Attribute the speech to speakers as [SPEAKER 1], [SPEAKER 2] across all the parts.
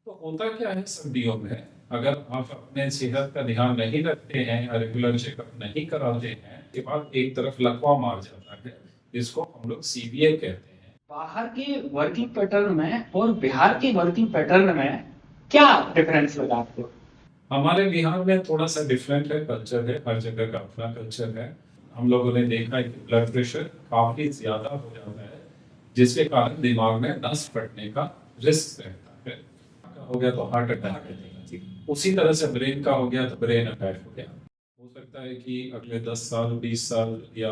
[SPEAKER 1] तो होता क्या है सर्दियों में, अगर आप अपने सेहत का ध्यान नहीं रखते हैं या रेगुलर चेकअप नहीं कराते हैं, के बाद एक तरफ लकवा मार जाता है, जिसको हम लोग सीवियर कहते हैं।
[SPEAKER 2] बाहर के वर्किंग पैटर्न में और बिहार के वर्किंग पैटर्न में क्या डिफरेंस लगा आपको?
[SPEAKER 1] हमारे बिहार में थोड़ा सा डिफरेंट है, कल्चर है, हर जगह का अपना कल्चर है। हम लोगों ने देखा है कि ब्लड प्रेशर काफी ज्यादा हो जाता है, जिसके कारण दिमाग में नस फटने का रिस्क रहता है। हो गया तो हार्ट अटैक है, उसी तरह से ब्रेन का हो गया तो ब्रेन अटैक हो गया। हो सकता है कि अगले 10 साल 20 साल या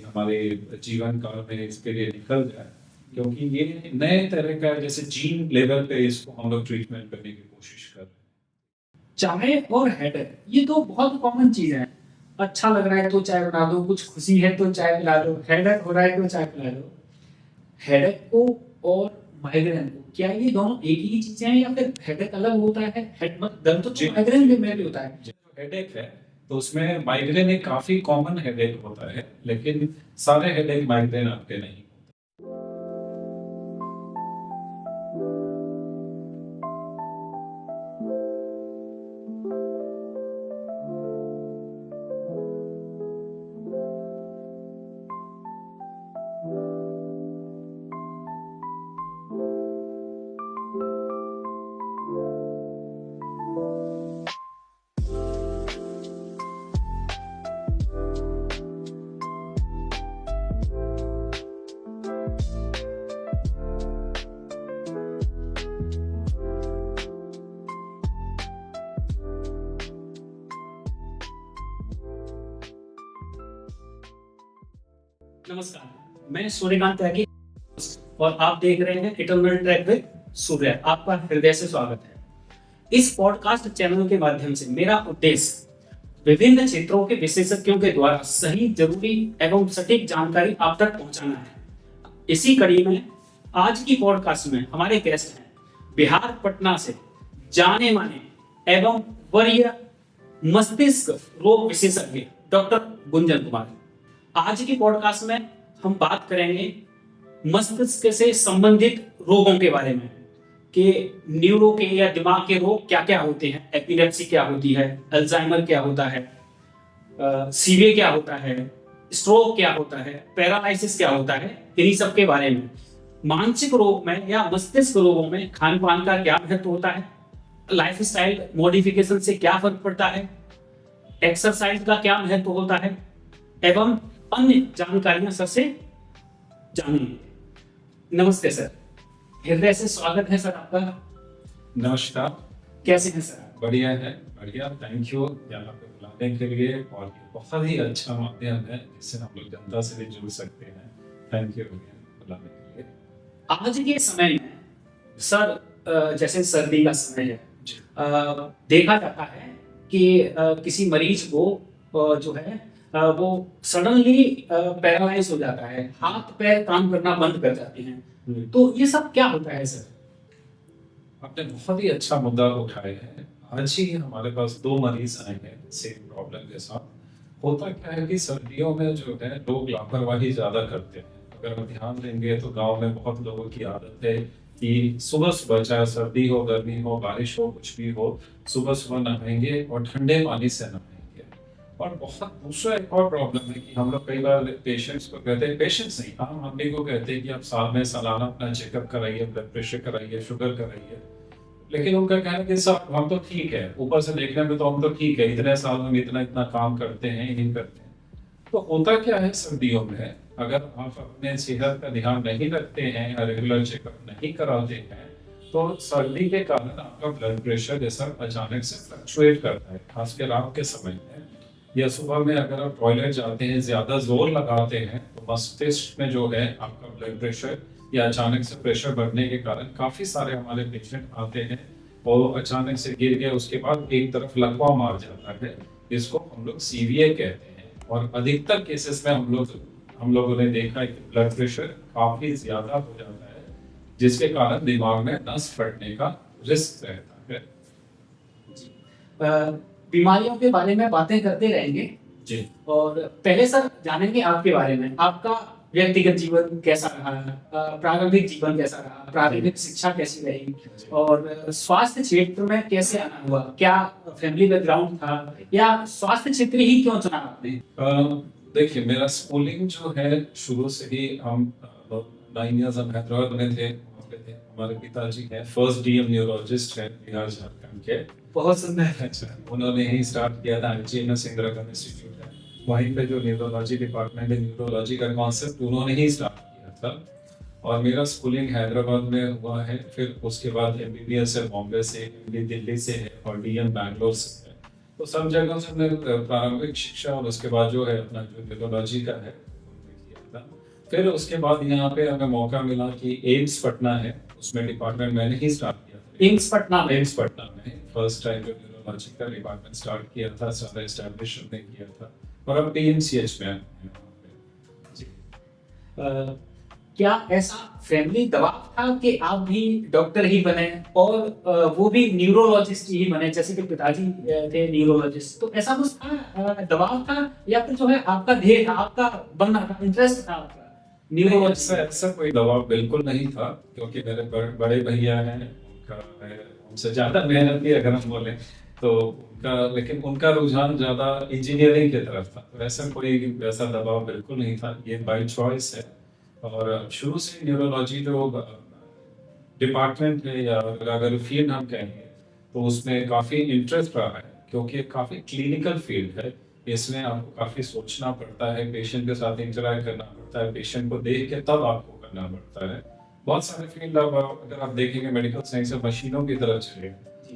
[SPEAKER 1] हमारे जीवन काल में इसके लिए निकल जाए, क्योंकि ये नए तरह का है, जैसे जीन लेवल पे इसको हम लोग ट्रीटमेंट करने की कोशिश कर रहे हैं।
[SPEAKER 2] चाय और हेडेक ये तो बहुत कॉमन चीज है। अच्छा लग रहा है तो चाय बना दो, कुछ खुशी है तो चाय पिला दो, हेडेक हो रहा है तो चाय पिला दो। हेडेक को और माइग्रेन को क्या ये दोनों एक ही चीजें हैं या फिर हेडेक अलग होता है? दर्द तो माइग्रेन में भी होता है।
[SPEAKER 1] हेडेक है तो उसमें माइग्रेन एक काफी कॉमन हेडेक होता है, लेकिन सारे हेडेक माइग्रेन आपके नहीं।
[SPEAKER 2] नमस्कार, मैं सूर्यकांत त्यागी और आप देख रहे हैं इटर्नल ट्रैक विद सूर्य। आपका हृदय से स्वागत है। इस पॉडकास्ट चैनल के माध्यम से मेरा उद्देश्य विभिन्न क्षेत्रों के विशेषज्ञों के द्वारा सही, जरूरी एवं सटीक जानकारी आप तक पहुंचाना है। इसी कड़ी में आज की पॉडकास्ट में हमारे गेस्ट हैं बिहार पटना से जाने माने एवं वरीय मस्तिष्क रोग विशेषज्ञ डॉक्टर गुंजन कुमार। आज की पॉडकास्ट में हम बात करेंगे मस्तिष्क से संबंधित रोगों के बारे में कि न्यूरो के या दिमाग के रोग क्या क्या होते हैं, एपिलेप्सी क्या होती है, अल्जाइमर क्या होता है, सीवे क्या होता है, स्ट्रोक क्या होता है, पैरालिसिस क्या होता है, इन्हीं सब के बारे में। मानसिक रोग में या मस्तिष्क रोगों में खान पान का क्या महत्व होता है, लाइफस्टाइल मॉडिफिकेशन से क्या फर्क पड़ता है, एक्सरसाइज का क्या महत्व होता है एवं अन्य जानकारियां सर से जानेंगे। नमस्ते सर, हृदय से स्वागत है सर आपका।
[SPEAKER 1] नमस्कार।
[SPEAKER 2] कैसे हैं सर?
[SPEAKER 1] बढ़िया है, बढ़िया। थैंक यू यहाँ पे बुलाने के लिए, और ये बहुत ही अच्छा माध्यम है जिससे हम लोग जनता से भी जुड़ सकते हैं। थैंक यू बुलाने के लिए।
[SPEAKER 2] आज के समय में सर, जैसे सर्दी का समय है, देखा जाता है कि किसी मरीज को जो है वो सडनली पैरालाइज हो जाता है, हाथ पैर काम करना बंद कर जाते हैं। तो ये सब क्या होता है सर?
[SPEAKER 1] आपने बहुत ही अच्छा मुद्दा उठाया है। आज ही हमारे पास 2 मरीज आए हैं सेम प्रॉब्लम के साथ। होता क्या है कि सर्दियों में जो है लोग लापरवाही ज्यादा करते हैं। अगर हम ध्यान देंगे तो गांव में बहुत लोगों की आदत है कि सुबह सुबह, चाहे सर्दी हो, गर्मी हो, बारिश हो, कुछ भी हो, सुबह सुबह नहाएंगे और ठंडे पानी से नहाएंगे। और बहुत दूसरा एक और प्रॉब्लम है कि हम लोग कई बार पेशेंट्स को कहते हैं, पेशेंट्स नहीं, आम आदमी को कहते हैं कि आप साल में सालाना अपना चेकअप कराइए, ब्लड प्रेशर कराइए, शुगर कराइए। लेकिन उनका कहना है कि सब हम तो ठीक है, ऊपर से देखने में तो हम तो ठीक है, इतने साल में इतना इतना काम करते हैं, नहीं करते हैं। तो होता क्या है सर्दियों में, अगर आप अपने सेहत का ध्यान नहीं रखते हैं या रेगुलर चेकअप नहीं कराते हैं, तो सर्दी के कारण आपका ब्लड प्रेशर जैसा अचानक से फ्लक्चुएट करता है, खासकर रात के समय में या सुबह में। अगर आप टॉयलेट जाते हैं, ज्यादा जोर लगाते हैं, तो मस्तिष्क में जो है आपका ब्लड प्रेशर या अचानक से प्रेशर बढ़ने के कारण काफी सारे हमारे पेशेंट आते हैं और अचानक से गिर गए, उसके बाद एक तरफ लकवा मार जाता है, जिसको हम लोग सीवीए कहते हैं। और अधिकतर केसेस में हम लोगों ने देखा है कि ब्लड प्रेशर काफी ज्यादा हो जाता है, जिसके कारण दिमाग में नस फटने का रिस्क रहता है।
[SPEAKER 2] बीमारियों के बारे में बातें करते रहेंगे
[SPEAKER 1] जी।
[SPEAKER 2] और पहले सर जानेंगे आपके बारे में। आपका व्यक्तिगत जीवन कैसा रहा, प्रारंभिक जीवन कैसा रहा, प्रारंभिक शिक्षा कैसी रही, और स्वास्थ्य क्षेत्र में कैसे आना हुआ, क्या फैमिली बैकग्राउंड था, या स्वास्थ्य क्षेत्र ही क्यों चुना आपने?
[SPEAKER 1] देखिए, मेरा स्कूलिंग जो है शुरू से ही हम 9 इयर्स हम हैदराबाद में थे, वहाँ पे थे। हमारे पिताजी हैं फर्स्ट डीएम न्यूरोलॉजिस्ट हैं बिहार झारखंड के।
[SPEAKER 2] बहुत सुंदर।
[SPEAKER 1] अच्छा, उन्होंने ही स्टार्ट किया था IGNS इंदिरा गांधी इंस्टीट्यूट है, वहीं पे जो न्यूरोलॉजी डिपार्टमेंट है, न्यूरोलॉजी का कॉन्सेप्ट उन्होंने ही स्टार्ट किया था। और मेरा स्कूलिंग हैदराबाद में हुआ है, फिर उसके बाद MBBS है बॉम्बे से, MD दिल्ली से है और DM बैंगलोर से है। तो सब जगह से हमने प्रारंभिक शिक्षा और उसके बाद जो है अपना जो न्यूरोलॉजी का है उन्होंने किया था। फिर उसके बाद यहाँ पे हमें मौका मिला कि एम्स पटना है, उसमें डिपार्टमेंट मैंने ही स्टार्ट किया था।
[SPEAKER 2] एम्स पटना में?
[SPEAKER 1] एम्स पटना में फर्स्ट टाइम जो न्यूरोलॉजी का डिपार्टमेंट स्टार्ट किया था, सारा एस्टैब्लिश हमने किया था। और अब PMCH में हैं वहाँ पे। जी।
[SPEAKER 2] क्या ऐसा फैमिली दबाव था कि आप भी डॉक्टर ही बने, और वो भी न्यूरोलॉजिस्ट ही बने, जैसे कि पिताजी थे न्यूरोलॉजिस्ट, तो ऐसा कुछ था, दबाव था, या फिर जो है आपका ध्येय था, आपका बनना था, इंटरेस्ट था आपका न्यूरोलॉजिस्ट?
[SPEAKER 1] ऐसा कोई दबाव बिल्कुल नहीं था, क्योंकि मेरे बड़े भैया हैं, उनका उनसे ज्यादा मेहनत की अगर हम बोले तो उनका, लेकिन उनका रुझान ज्यादा इंजीनियरिंग की तरफ था, तो ऐसा कोई ऐसा दबाव बिल्कुल नहीं था, ये बाय चॉइस है। और शुरू से न्यूरोलॉजी जो डिपार्टमेंट है या अगर फील्ड हम कहेंगे तो उसमें काफ़ी इंटरेस्ट रहा है, क्योंकि काफ़ी क्लिनिकल फील्ड है। इसमें आपको काफ़ी सोचना पड़ता है, पेशेंट के साथ इंटरैक्ट करना पड़ता है, पेशेंट को देख के तब आपको करना पड़ता है। बहुत सारे फील्ड अगर आप देखेंगे मेडिकल साइंस मशीनों की तरफ चले,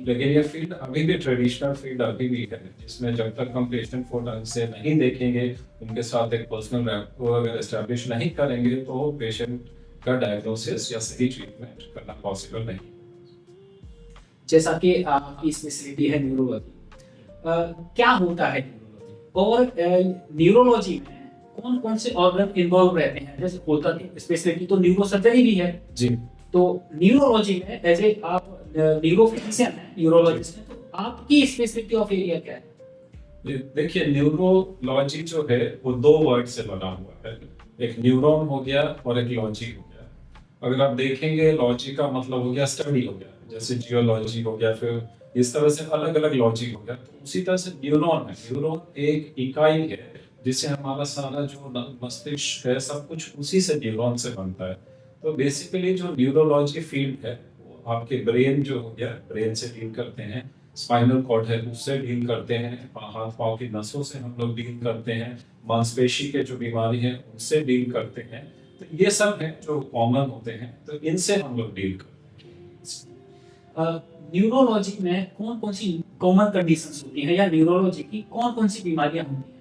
[SPEAKER 1] लेकिन ये फील्ड अभी भी ट्रेडिशनल फील्ड अभी भी है, जिसमें जब तक हम पेशेंट को ढंग से नहीं देखेंगे, उनके साथ एक पर्सनल रैपो अगर एस्टैब्लिश नहीं करेंगे, तो पेशेंट का डायग्नोसिस या सही ट्रीटमेंट करना पॉसिबल नहीं।
[SPEAKER 2] जैसा कि आपकी स्पेशलिटी है न्यूरोलॉजी, क्या होता है न्यूरोलॉजी, और न्यूरोलॉजी में कौन कौन से ऑर्गन इन्वॉल्व रहते हैं? जैसे होता है स्पेशलिटी तो न्यूरोसर्जरी भी है
[SPEAKER 1] जी,
[SPEAKER 2] तो न्यूरोलॉजी में एज ए आप न्यूरोफिजिशियन हैं, न्यूरोलॉजिस्ट हैं, तो आपकी स्पेशलिटी ऑफ एरिया क्या है?
[SPEAKER 1] देखिए, न्यूरोलॉजी जो है वो 2 वर्ड से बना हुआ है, एक न्यूरॉन हो गया और एक लॉजी हो गया। अगर आप देखेंगे, लॉजी का मतलब हो गया स्टडी हो गया, जैसे जियोलॉजी हो गया, फिर इस तरह से अलग अलग लॉजी हो गया। तो उसी तरह से न्यूरॉन है, न्यूरॉन एक इकाई है जिससे हमारा सारा जो मस्तिष्क है सब कुछ उसी से न्यूरॉन से बनता है। तो बेसिकली जो न्यूरोलॉजी फील्ड है वो आपके ब्रेन जो हो गया, ब्रेन से डील करते हैं, स्पाइनल कॉर्ड है उससे डील करते हैं, हाथ पाँव की नसों से हम लोग डील करते हैं, मांसपेशी के जो बीमारी है उनसे डील करते हैं। तो ये सब है जो कॉमन होते हैं, तो इनसे हम लोग डील करते हैं।
[SPEAKER 2] न्यूरोलॉजी में कौन कौन सी कॉमन कंडीशंस होती हैं, या न्यूरोलॉजी की कौन कौन सी बीमारियां होती हैं?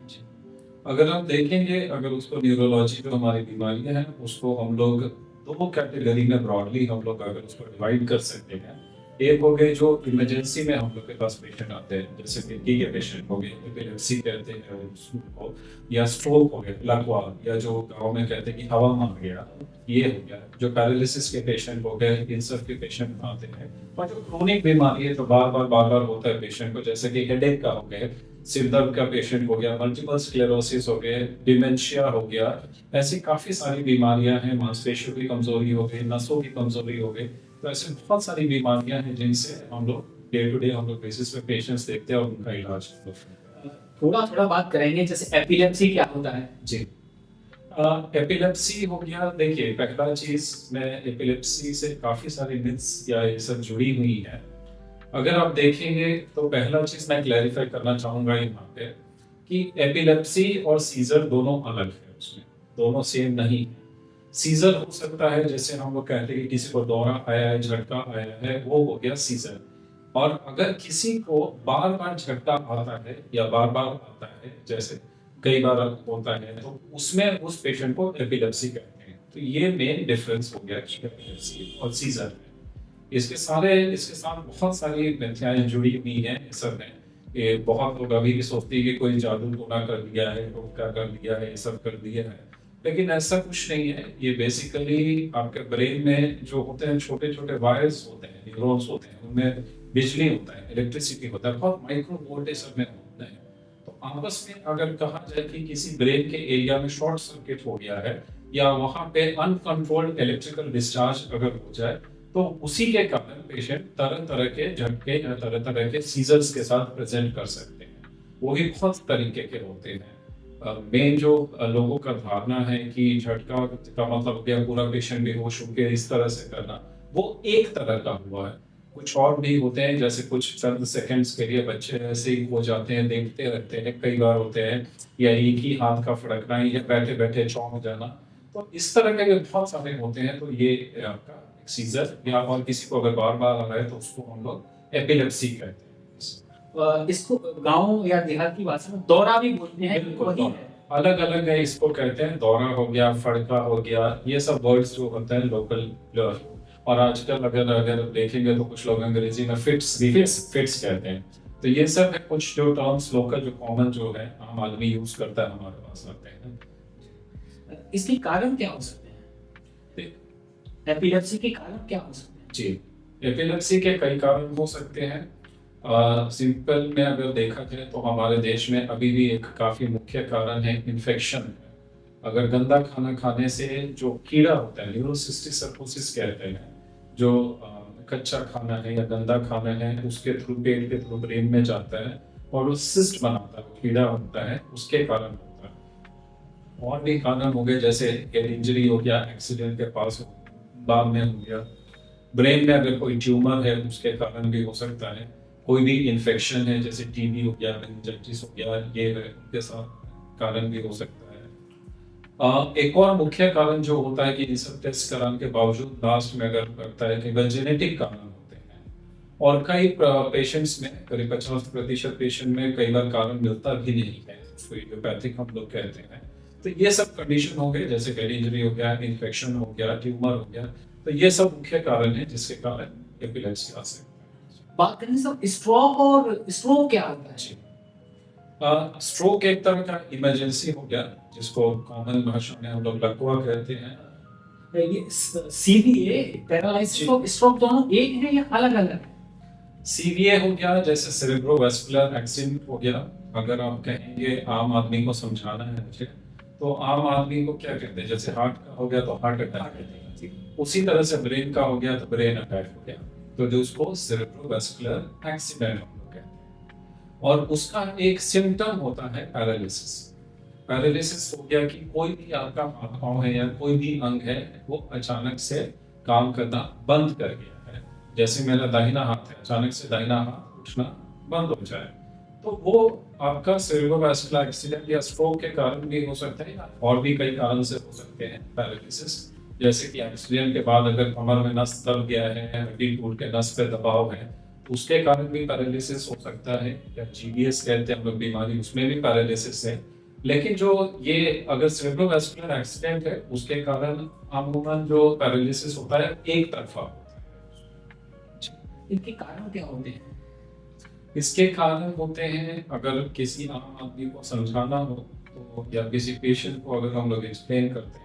[SPEAKER 1] अगर आप देखेंगे, अगर उसको न्यूरोलॉजी जो हमारी बीमारियां हैं उसको हम लोग 2 कैटेगरी में ब्रॉडली हम लोग अगर उसको डिवाइड कर सकते हैं। एक हो गए जो इमरजेंसी में हम लोग के पास पेशेंट आते हैं, जैसे किडनी के पेशेंट हो गए, एपिलेप्सी कहते हैं उसको, या स्ट्रोक हो गया, लकवा, या जो गाँव में कहते हैं कि हवा मार गया, ये हो गया। जो पैरालिसिस के पेशेंट हो गए, इन सब के पेशेंट आते हैं। और जो क्रोनिक बीमारी है जो बार बार होता है पेशेंट को, जैसे कि हेडेक का हो गया, सिर दर्द का पेशेंट हो गया, मल्टीपल स्क्लेरोसिस हो गए, डिमेंशिया हो गया, ऐसी काफी सारी बीमारियां हैं, मांसपेशियों की कमजोरी हो गई, नसों की कमजोरी हो गई। तो ऐसे बहुत सारी बीमारियां हैं जिनसे हम लोग डे टू डे हम लोग बेसिस पे पेशेंट्स देखते हैं और उनका इलाज करते हैं।
[SPEAKER 2] थोड़ा बात करेंगे, जैसे एपिलेप्सी क्या होता है?
[SPEAKER 1] जी, एपिलेप्सी हो गया। देखिए, पहला चीज में एपिलेप्सी से काफी सारी मिथ्स या ये सब जुड़ी हुई है। अगर आप देखेंगे तो पहला चीज मैं क्लैरिफाई करना चाहूंगा यहाँ पे कि एपिलेप्सी और सीजर दोनों अलग है, उसमें दोनों सेम नहीं है। सीजर हो सकता है, जैसे हम लोग कहते हैं कि किसी को दौरा आया है, झटका आया है, वो हो गया सीजर। और अगर किसी को बार बार झटका आता है या बार बार आता है, जैसे कई बार होता है, तो उसमें उस पेशेंट को एपिलेप्सी कहते हैं। तो ये मेन डिफरेंस हो गया एपिलेप्सी और सीजर में। इसके साथ बहुत सारी व्याख्याएं जुड़ी हुई हैं, ये सब है। ये बहुत लोग अभी भी सोचते हैं कि कोई जादू टोना कर दिया है, तो क्या कर दिया है, ये सब कर दिया है, लेकिन ऐसा कुछ नहीं है। ये बेसिकली आपके ब्रेन में जो होते हैं छोटे छोटे वायर्स होते हैं, न्यूरॉन्स होते हैं, उनमें बिजली होता है, इलेक्ट्रिसिटी होता है, बहुत माइक्रो वोल्टेज सब में होता है। तो आपस में अगर कहा जाए कि किसी ब्रेन के एरिया में शॉर्ट सर्किट हो गया है या वहाँ पे अनकंट्रोल्ड इलेक्ट्रिकल डिस्चार्ज अगर हो जाए तो उसी के कारण पेशेंट तरह तरह के झटके या तरह तरह के सीजर्स के साथ प्रेजेंट कर सकते हैं। वो भी बहुत तरीके के होते हैं। मेन जो लोगों का धारणा है कि झटका का मतलब क्या पूरा पेशेंट बेहोश होकर इस तरह से करना, वो एक तरह का हुआ है। कुछ और भी होते हैं, जैसे कुछ चंद सेकंड्स के लिए बच्चे ऐसे ही हो जाते हैं, देखते रहते हैं, कई बार होते हैं, या एक ही हाथ का फड़कना या बैठे बैठे चौंक जाना। तो इस तरह के बहुत सारे होते हैं। तो ये आपका सीजर या और किसी को अगर बार बार आ रहा है तो उसको हम लोग एपिलेप्सी कहते हैं।
[SPEAKER 2] इसको गांव या देहात की भाषा में दौरा भी बोलते हैं।
[SPEAKER 1] बिल्कुल,
[SPEAKER 2] वही है।
[SPEAKER 1] अलग अलग है, इसको कहते हैं दौरा हो गया, फड़का हो गया, ये सब वर्ड्स जो होते हैं लोकल। और आजकल अगर अगर देखेंगे तो कुछ लोग अंग्रेजी में फिट्स कहते हैं। तो ये सब है कुछ जो टर्म्स लोकल जो कॉमन जो है आम आदमी यूज करता है हमारे पास आते हैं।
[SPEAKER 2] इसके कारण क्या हो सकते हैं? एपिलेप्सी के कारण क्या हो सकते हैं?
[SPEAKER 1] जी, एपिलेप्सी के कई कारण हो सकते हैं। सिंपल में अगर देखा जाए तो हमारे देश में अभी भी एक काफी मुख्य कारण है इन्फेक्शन। अगर गंदा खाना खाने से जो कीड़ा होता है, न्यूरोसिस्टिक सर्कोसिस कहते हैं, जो कच्चा खाना है या गंदा खाना है उसके थ्रू पेट के थ्रू ब्रेन में जाता है और वो सिस्ट बनाता है, कीड़ा होता है, उसके कारण होता है। और भी कारण हो गए, जैसे हेड इंजरी हो गया, एक्सीडेंट के पास बाद में हो गया, ब्रेन में अगर कोई ट्यूमर है उसके कारण भी हो सकता है, कोई भी इन्फेक्शन है जैसे टीबी हो गया, मेनिंजाइटिस हो गया, ये है उनके साथ कारण भी हो सकता है। एक और मुख्य कारण जो होता है कि ये सब टेस्ट कराने के बावजूद लास्ट में अगर लगता है कि वह जेनेटिक कारण होते हैं, और कई पेशेंट्स में करीब 50% पेशेंट में कई बार कारण मिलता भी नहीं है, उसको इडियोपैथिक हम लोग कहते हैं। तो ये सब कंडीशन हो गए, जैसे हेड इंजरी हो गया, इन्फेक्शन हो गया, ट्यूमर हो गया, तो ये सब मुख्य कारण है जिसके कारण एपिलेप्सी आ सकता है।
[SPEAKER 2] बात करें सर स्ट्रोक, और स्ट्रोक क्या होता है?
[SPEAKER 1] स्ट्रोक एक तरह का इमरजेंसी हो गया, जिसको कॉमन भाषा में हम लोग लकवा कहते हैं।
[SPEAKER 2] ये सीवीए, पैरालिसिस और स्ट्रोक दोनों एक है या अलग अलग है?
[SPEAKER 1] सीवीए हो गया जैसे सेरेब्रोवास्कुलर एक्सीडेंट हो गया। अगर आप कहेंगे आम आदमी को समझाना है मुझे, तो आम आदमी को क्या कहते हैं, जैसे हार्ट का हो गया तो हार्ट अटैक, उसी तरह से ब्रेन का हो गया तो ब्रेन अटैक हो गया, तो जो उसको सेरेब्रोवास्कुलर एक्सीडेंट हम लोग कहते हैं। और उसका एक सिम्टम होता है पैरालिसिस। पैरालिसिस हो गया कि कोई भी आपका हाथ पांव है या कोई भी अंग है वो अचानक से काम करना बंद कर गया है। जैसे मेरा दाहिना हाथ है, अचानक से दाहिना हाथ उठना बंद हो जाए, तो वो आपका सेरेब्रोवास्कुलर एक्सीडेंट या स्ट्रोक के कारण भी हो सकता है, और भी कई कारण से हो सकते हैं पैरालिसिस। जैसे कि एक्सीडेंट के बाद अगर कमर में नस दब गया है, हड्डी टूट के नस पे दबाव है, तो उसके कारण भी पैरालिसिस हो सकता है। या जीबीएस कहते हैं हम लोग बीमारी, उसमें भी पैरालिसिस है। लेकिन जो ये अगर सेरेब्रोवास्कुलर एक्सीडेंट है उसके कारण अमूमन जो पैरालिसिस होता है एक तरफा होता है।
[SPEAKER 2] इनके कारण क्या होते हैं?
[SPEAKER 1] इसके कारण होते हैं, अगर किसी आम आदमी को समझाना हो तो, या किसी पेशेंट को अगर हम लोग एक्सप्लेन करते हैं,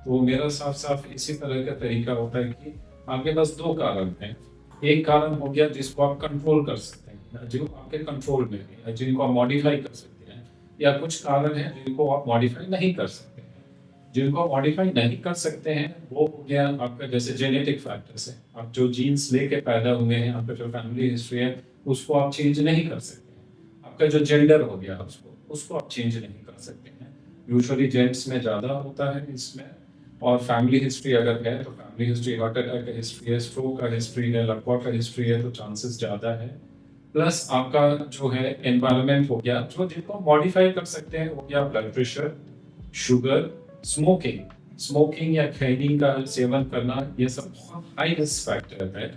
[SPEAKER 1] तो मेरा साफ साफ इसी तरह का तरीका होता है कि आपके पास दो कारण हैं। एक कारण हो गया जिसको आप कंट्रोल कर सकते हैं, जो आपके कंट्रोल में है, जिनको आप मॉडिफाई कर सकते हैं, या कुछ कारण है जिनको आप मॉडिफाई नहीं कर सकते हैं। जिनको आप मॉडिफाई नहीं कर सकते हैं वो हो गया आपका जैसे जेनेटिक फैक्टर्स है, आप जो जीन्स लेके पैदा हुए हैं, आपका जो फैमिली हिस्ट्री है उसको आप चेंज नहीं कर सकते हैं। आपका जो जेंडर हो गया उसको आप चेंज नहीं कर सकते हैं। यूजुअली जेंट्स में ज़्यादा होता है इसमें। और फैमिली हिस्ट्री अगर है तो फैमिली हिस्ट्री हार्ट अटैक का हिस्ट्री है, स्ट्रोक का हिस्ट्री है, लकवा का हिस्ट्री है, तो चांसेस ज़्यादा है। प्लस आपका जो है एनवायरनमेंट हो गया, जो जिनको मॉडिफाई कर सकते हैं, हो गया ब्लड प्रेशर, शुगर, स्मोकिंग या खैनी का सेवन करना, ये सब बहुत हाई रिस्क फैक्टर है।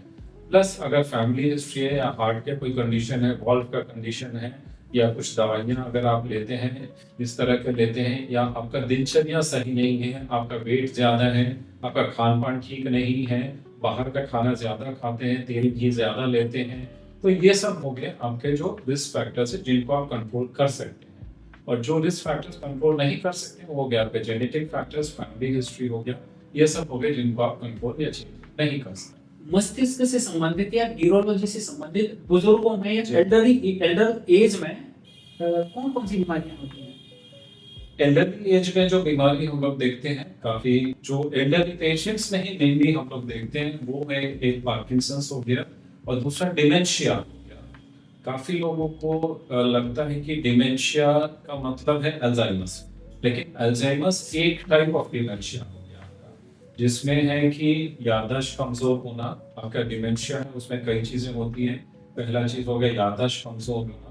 [SPEAKER 1] प्लस अगर फैमिली हिस्ट्री है या हार्ट के कोई कंडीशन है, वॉल्व का कंडीशन है, या कुछ दवाइयाँ अगर आप लेते हैं इस तरह के लेते हैं, या आपका दिनचर्या सही नहीं है, आपका वेट ज़्यादा है, आपका खान पान ठीक नहीं है, बाहर का खाना ज़्यादा खाते हैं, तेल घी ज़्यादा लेते हैं, तो ये सब हो गए आपके जो रिस्क फैक्टर्स है जिनको आप कंट्रोल कर सकते हैं। और जो रिस्क फैक्टर्स कंट्रोल नहीं कर सकते वो हो गया आपके जेनेटिक फैक्टर्स, फैमिली हिस्ट्री हो गया, ये सब हो गए जिनको आप कंट्रोल या चेंज नहीं कर सकते।
[SPEAKER 2] मस्तिष्क से संबंधित या न्यूरोलॉजी से संबंधित बुजुर्गों में या एल्डर एज में कौन कौन सी बीमारियां होती हैं?
[SPEAKER 1] एल्डरली एज में जो बीमारी हम लोग देखते हैं, काफी जो एल्डरली पेशेंट्स में ही मेनली हम लोग देखते हैं, वो है एक पार्किंसंस हो गया और दूसरा डिमेंशिया हो गया। काफी लोगों को लगता है कि डिमेंशिया का मतलब है अल्जाइमर्स, लेकिन अल्जाइमर्स एक टाइप ऑफ डिमेंशिया हो गया आपका, जिसमें है कि याददाश्त कमजोर होना। आपका डिमेंशिया है उसमें कई चीजें होती हैं। पहला चीज हो गया याददाश्त कमजोर होना।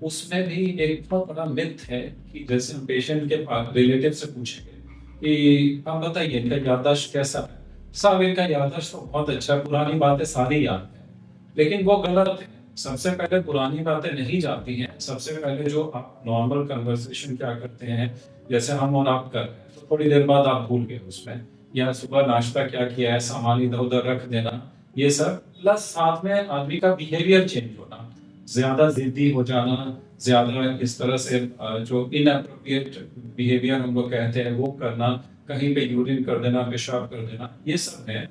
[SPEAKER 1] उसमें भी एक बहुत बड़ा मिथ है कि जैसे हम पेशेंट के पास रिलेटिव से पूछेंगे कि आप बताइए इनका याददाश्त कैसा है, साहब इनका याददाश्त तो बहुत अच्छा है, पुरानी बातें सारी याद है। लेकिन वो गलत है। सबसे पहले पुरानी बातें नहीं जाती हैं। सबसे पहले जो आप नॉर्मल कन्वर्सेशन क्या करते हैं, जैसे हम और आप कर रहे हैं, तो थोड़ी देर बाद आप भूल गए उसमें, या सुबह नाश्ता क्या किया है, सामान इधर उधर रख देना, ये सब। प्लस साथ में आदमी का बिहेवियर चेंज होना, ज्यादा जिद्दी हो जाना, ज्यादा इस तरह से जो इनअप्रोप्रिएट बिहेवियर हम लोग कहते हैं वो करना, कहीं पे यूरिन कर देना, पेशाब कर देना, ये सब है।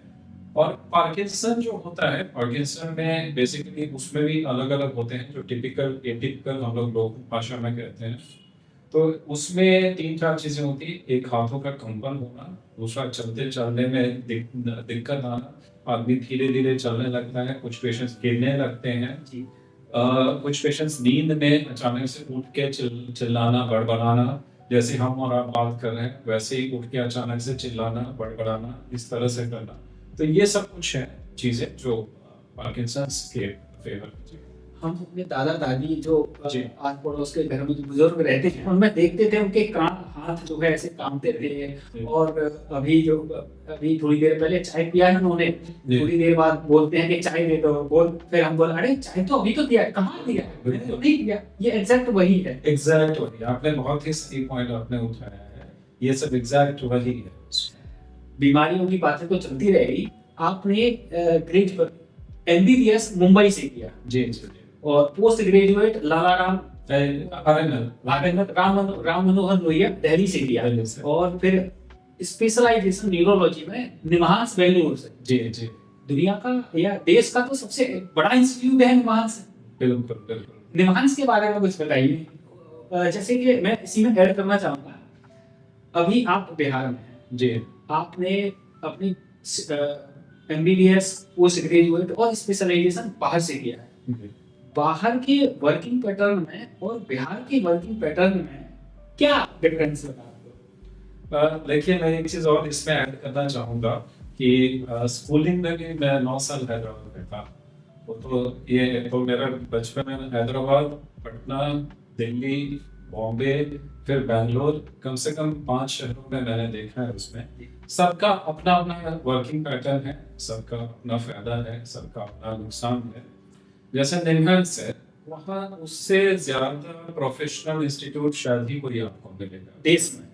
[SPEAKER 1] और पार्किंसन जो होता है, पार्किंसन में बेसिकली उसमें भी अलग अलग होते हैं, जो टिपिकल एटिपिकल हम लोग भाषा में कहते हैं। तो उसमें तीन चार चीजें होती है। एक हाथों का कंपन होना, दूसरा चलते चलने में दिक्कत आना, आदमी धीरे धीरे चलने लगता है, कुछ पेशेंट्स गिरने लगते हैं
[SPEAKER 2] जी।
[SPEAKER 1] कुछ पेशेंट्स नींद में अचानक से उठ के चिल्लाना, बड़बड़ाना, जैसे हम और आप बात कर रहे हैं वैसे ही उठ के अचानक से चिल्लाना, बड़बड़ाना, इस तरह से करना। तो ये सब कुछ है चीजें जो पार्किंसंस के फेवर।
[SPEAKER 2] हम अपने दादा दादी जो
[SPEAKER 1] जी।
[SPEAKER 2] आस पड़ोस के घर में जो बुजुर्ग रहते थे उनमें देखते थे उनके कान हाथ जो है ऐसे कांपते थे। और अभी थोड़ी देर पहले चाय पिया है उन्होंने,
[SPEAKER 1] जी।
[SPEAKER 2] थोड़ी देर बाद बोलते हैं कि चाय दे दो, फिर हम बोले अरे चाय तो अभी तो दिया है, कहाँ दिया है, मैंने तो नहीं दिया। ये एग्जैक्ट वही है।
[SPEAKER 1] एग्जैक्ट वही, आपने बहुत ही सही पॉइंट आपने उठाया है। ये सब एग्जैक्ट वही है।
[SPEAKER 2] बीमारियों की बातें तो चलती रहेगी। आपने ग्रेजुएट MBBS मुंबई से किया
[SPEAKER 1] जी जी।
[SPEAKER 2] और पोस्ट ग्रेजुएट लालाराम
[SPEAKER 1] आर्यन
[SPEAKER 2] राम मनोहर लोहिया दिल्ली से किया,
[SPEAKER 1] दिल्ली से।
[SPEAKER 2] और फिर स्पेशलाइजेशन न्यूरोलॉजी में निमहांस बेंगलुरु से।
[SPEAKER 1] जी जी।
[SPEAKER 2] दुनिया का या देश का तो सबसे बड़ा इंस्टीट्यूट है निमहांस।
[SPEAKER 1] बिल्कुल बिल्कुल।
[SPEAKER 2] निमहांस के बारे में कुछ बताइए। जैसे कि मैं इसी में ऐड करना चाहूंगा, अभी आप बिहार में हैं,
[SPEAKER 1] जी।
[SPEAKER 2] आपने अपनी MBBS पोस्ट ग्रेजुएट और स्पेशलाइजेशन बाहर से किया है।
[SPEAKER 1] जी।
[SPEAKER 2] बाहर के वर्किंग पैटर्न में और बिहार के वर्किंग पैटर्न में क्या डिफरेंस लगा आपको?
[SPEAKER 1] देखिए, मैं एक चीज और इसमें ऐड करना चाहूंगा कि स्कूलिंग में भी मैं 9 साल हैदराबाद में था। वो तो ये तो मेरा बचपन में हैदराबाद, पटना, दिल्ली, बॉम्बे, फिर बैंगलोर, कम से कम 5 शहरों में मैंने देखा है। उसमें सबका अपना अपना वर्किंग पैटर्न है, सबका अपना फायदा है, सबका अपना नुकसान है। जैसे निमहांस है, वहाँ उससे ज्यादा प्रोफेशनल इंस्टीट्यूट शायद ही कोई आपको मिलेगा देश में।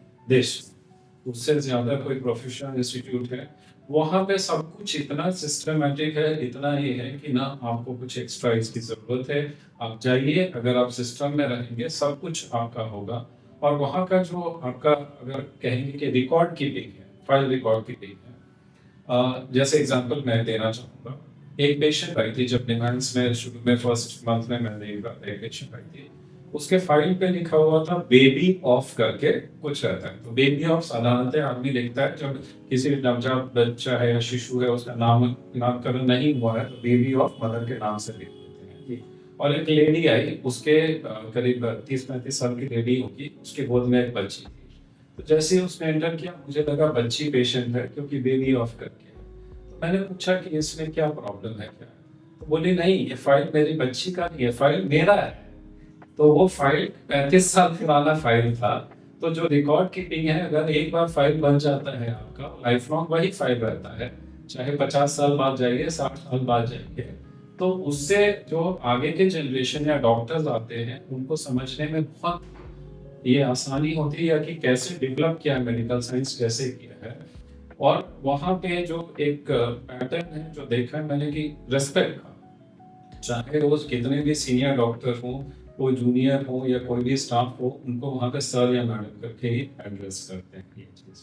[SPEAKER 1] उससे ज्यादा कोई प्रोफेशनल इंस्टीट्यूट है वहाँ पे। सब कुछ इतना सिस्टमेटिक है, इतना ही है कि ना आपको कुछ एक्स्ट्रा इसकी जरूरत है। आप जाइए, अगर आप सिस्टम में रहेंगे सब कुछ आपका होगा। और वहाँ का जो आपका, अगर कहेंगे कि रिकॉर्ड कीपिंग है, फाइल रिकॉर्ड कीपिंग है। जैसे एग्जांपल मैं देना चाहूँगा, एक पेशेंट आई थी जब निमहांस में शुरू में फर्स्ट मंथ में मैंने एक पेशेंट आई थी, उसके फाइल पे लिखा हुआ था बेबी ऑफ करके कुछ रहता है। तो बेबी ऑफ साधारणतः आदमी लिखता है जब किसी नवजात बच्चा है या शिशु है, उसका नामकरण नहीं हुआ है, तो बेबी ऑफ मदर के नाम से लिख देते हैं। और एक लेडी आई, उसके करीब 30-35 साल की लेडी होगी, उसके गोद में एक बच्ची थी। तो जैसे ही उसने एंटर किया, मुझे लगा बच्ची पेशेंट है क्योंकि बेबी ऑफ करके। तो मैंने पूछा कि इसमें क्या प्रॉब्लम है क्या? तो बोली नहीं, ये फाइल मेरी बच्ची का नहीं है, फाइल मेरा है। तो वो फाइल 35 साल पुराना फाइल था। तो जो रिकॉर्ड कीपिंग है, अगर एक बार फाइल बन जाता है आपका, लाइफ लॉन्ग वही फाइल रहता है, चाहे 50 साल बाद जाइए, 60 साल बाद जाइए। तो उससे जो आगे के जनरेशन या डॉक्टर्स आते हैं, उनको समझने में बहुत ये आसानी होती है कि कैसे डेवलप किया है मेडिकल साइंस, कैसे किया है। और वहाँ पे जो एक पैटर्न है जो देखा है मैंने कि रेस्पेक्ट का, चाहे वो कितने भी सीनियर डॉक्टर हों, कोई जूनियर हो या कोई भी स्टाफ हो, उनको वहाँ पे सर या मैडम करके ही एड्रेस करते हैं। ये चीज़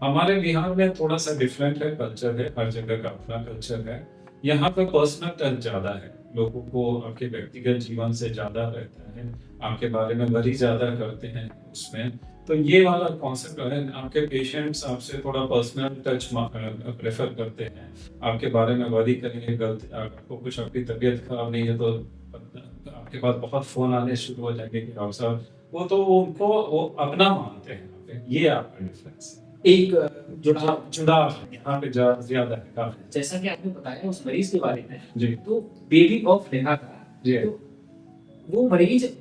[SPEAKER 1] हमारे बिहार में थोड़ा सा डिफरेंट है, कल्चर है, हर जगह का अपना कल्चर है। यहाँ पे पर्सनल टच ज्यादा है, लोगों को आपके व्यक्तिगत जीवन से ज्यादा रहता है, आपके बारे में वरी ज्यादा करते हैं उसमें। तो ये वाला कॉन्सेप्ट है, आपके पेशेंट्स आपसे थोड़ा पर्सनल टच प्रेफर करते हैं, आपके बारे में वरी करेंगे, गलत आपको कुछ, आपकी तबीयत खराब नहीं है तो आपके पास बहुत फोन आने शुरू हो जाएंगे कि डॉक्टर साहब, वो तो उनको वो अपना मानते हैं यहाँ पे। ये आपका डिफरेंस है,
[SPEAKER 2] एक जुड़ाव
[SPEAKER 1] यहाँ पे ज्यादा है काफी।
[SPEAKER 2] जैसा कि आपने बताया उस मरीज के बारे में,
[SPEAKER 1] जी
[SPEAKER 2] तो बेबी ऑफ नेहा का,
[SPEAKER 1] जी
[SPEAKER 2] तो वो मरीज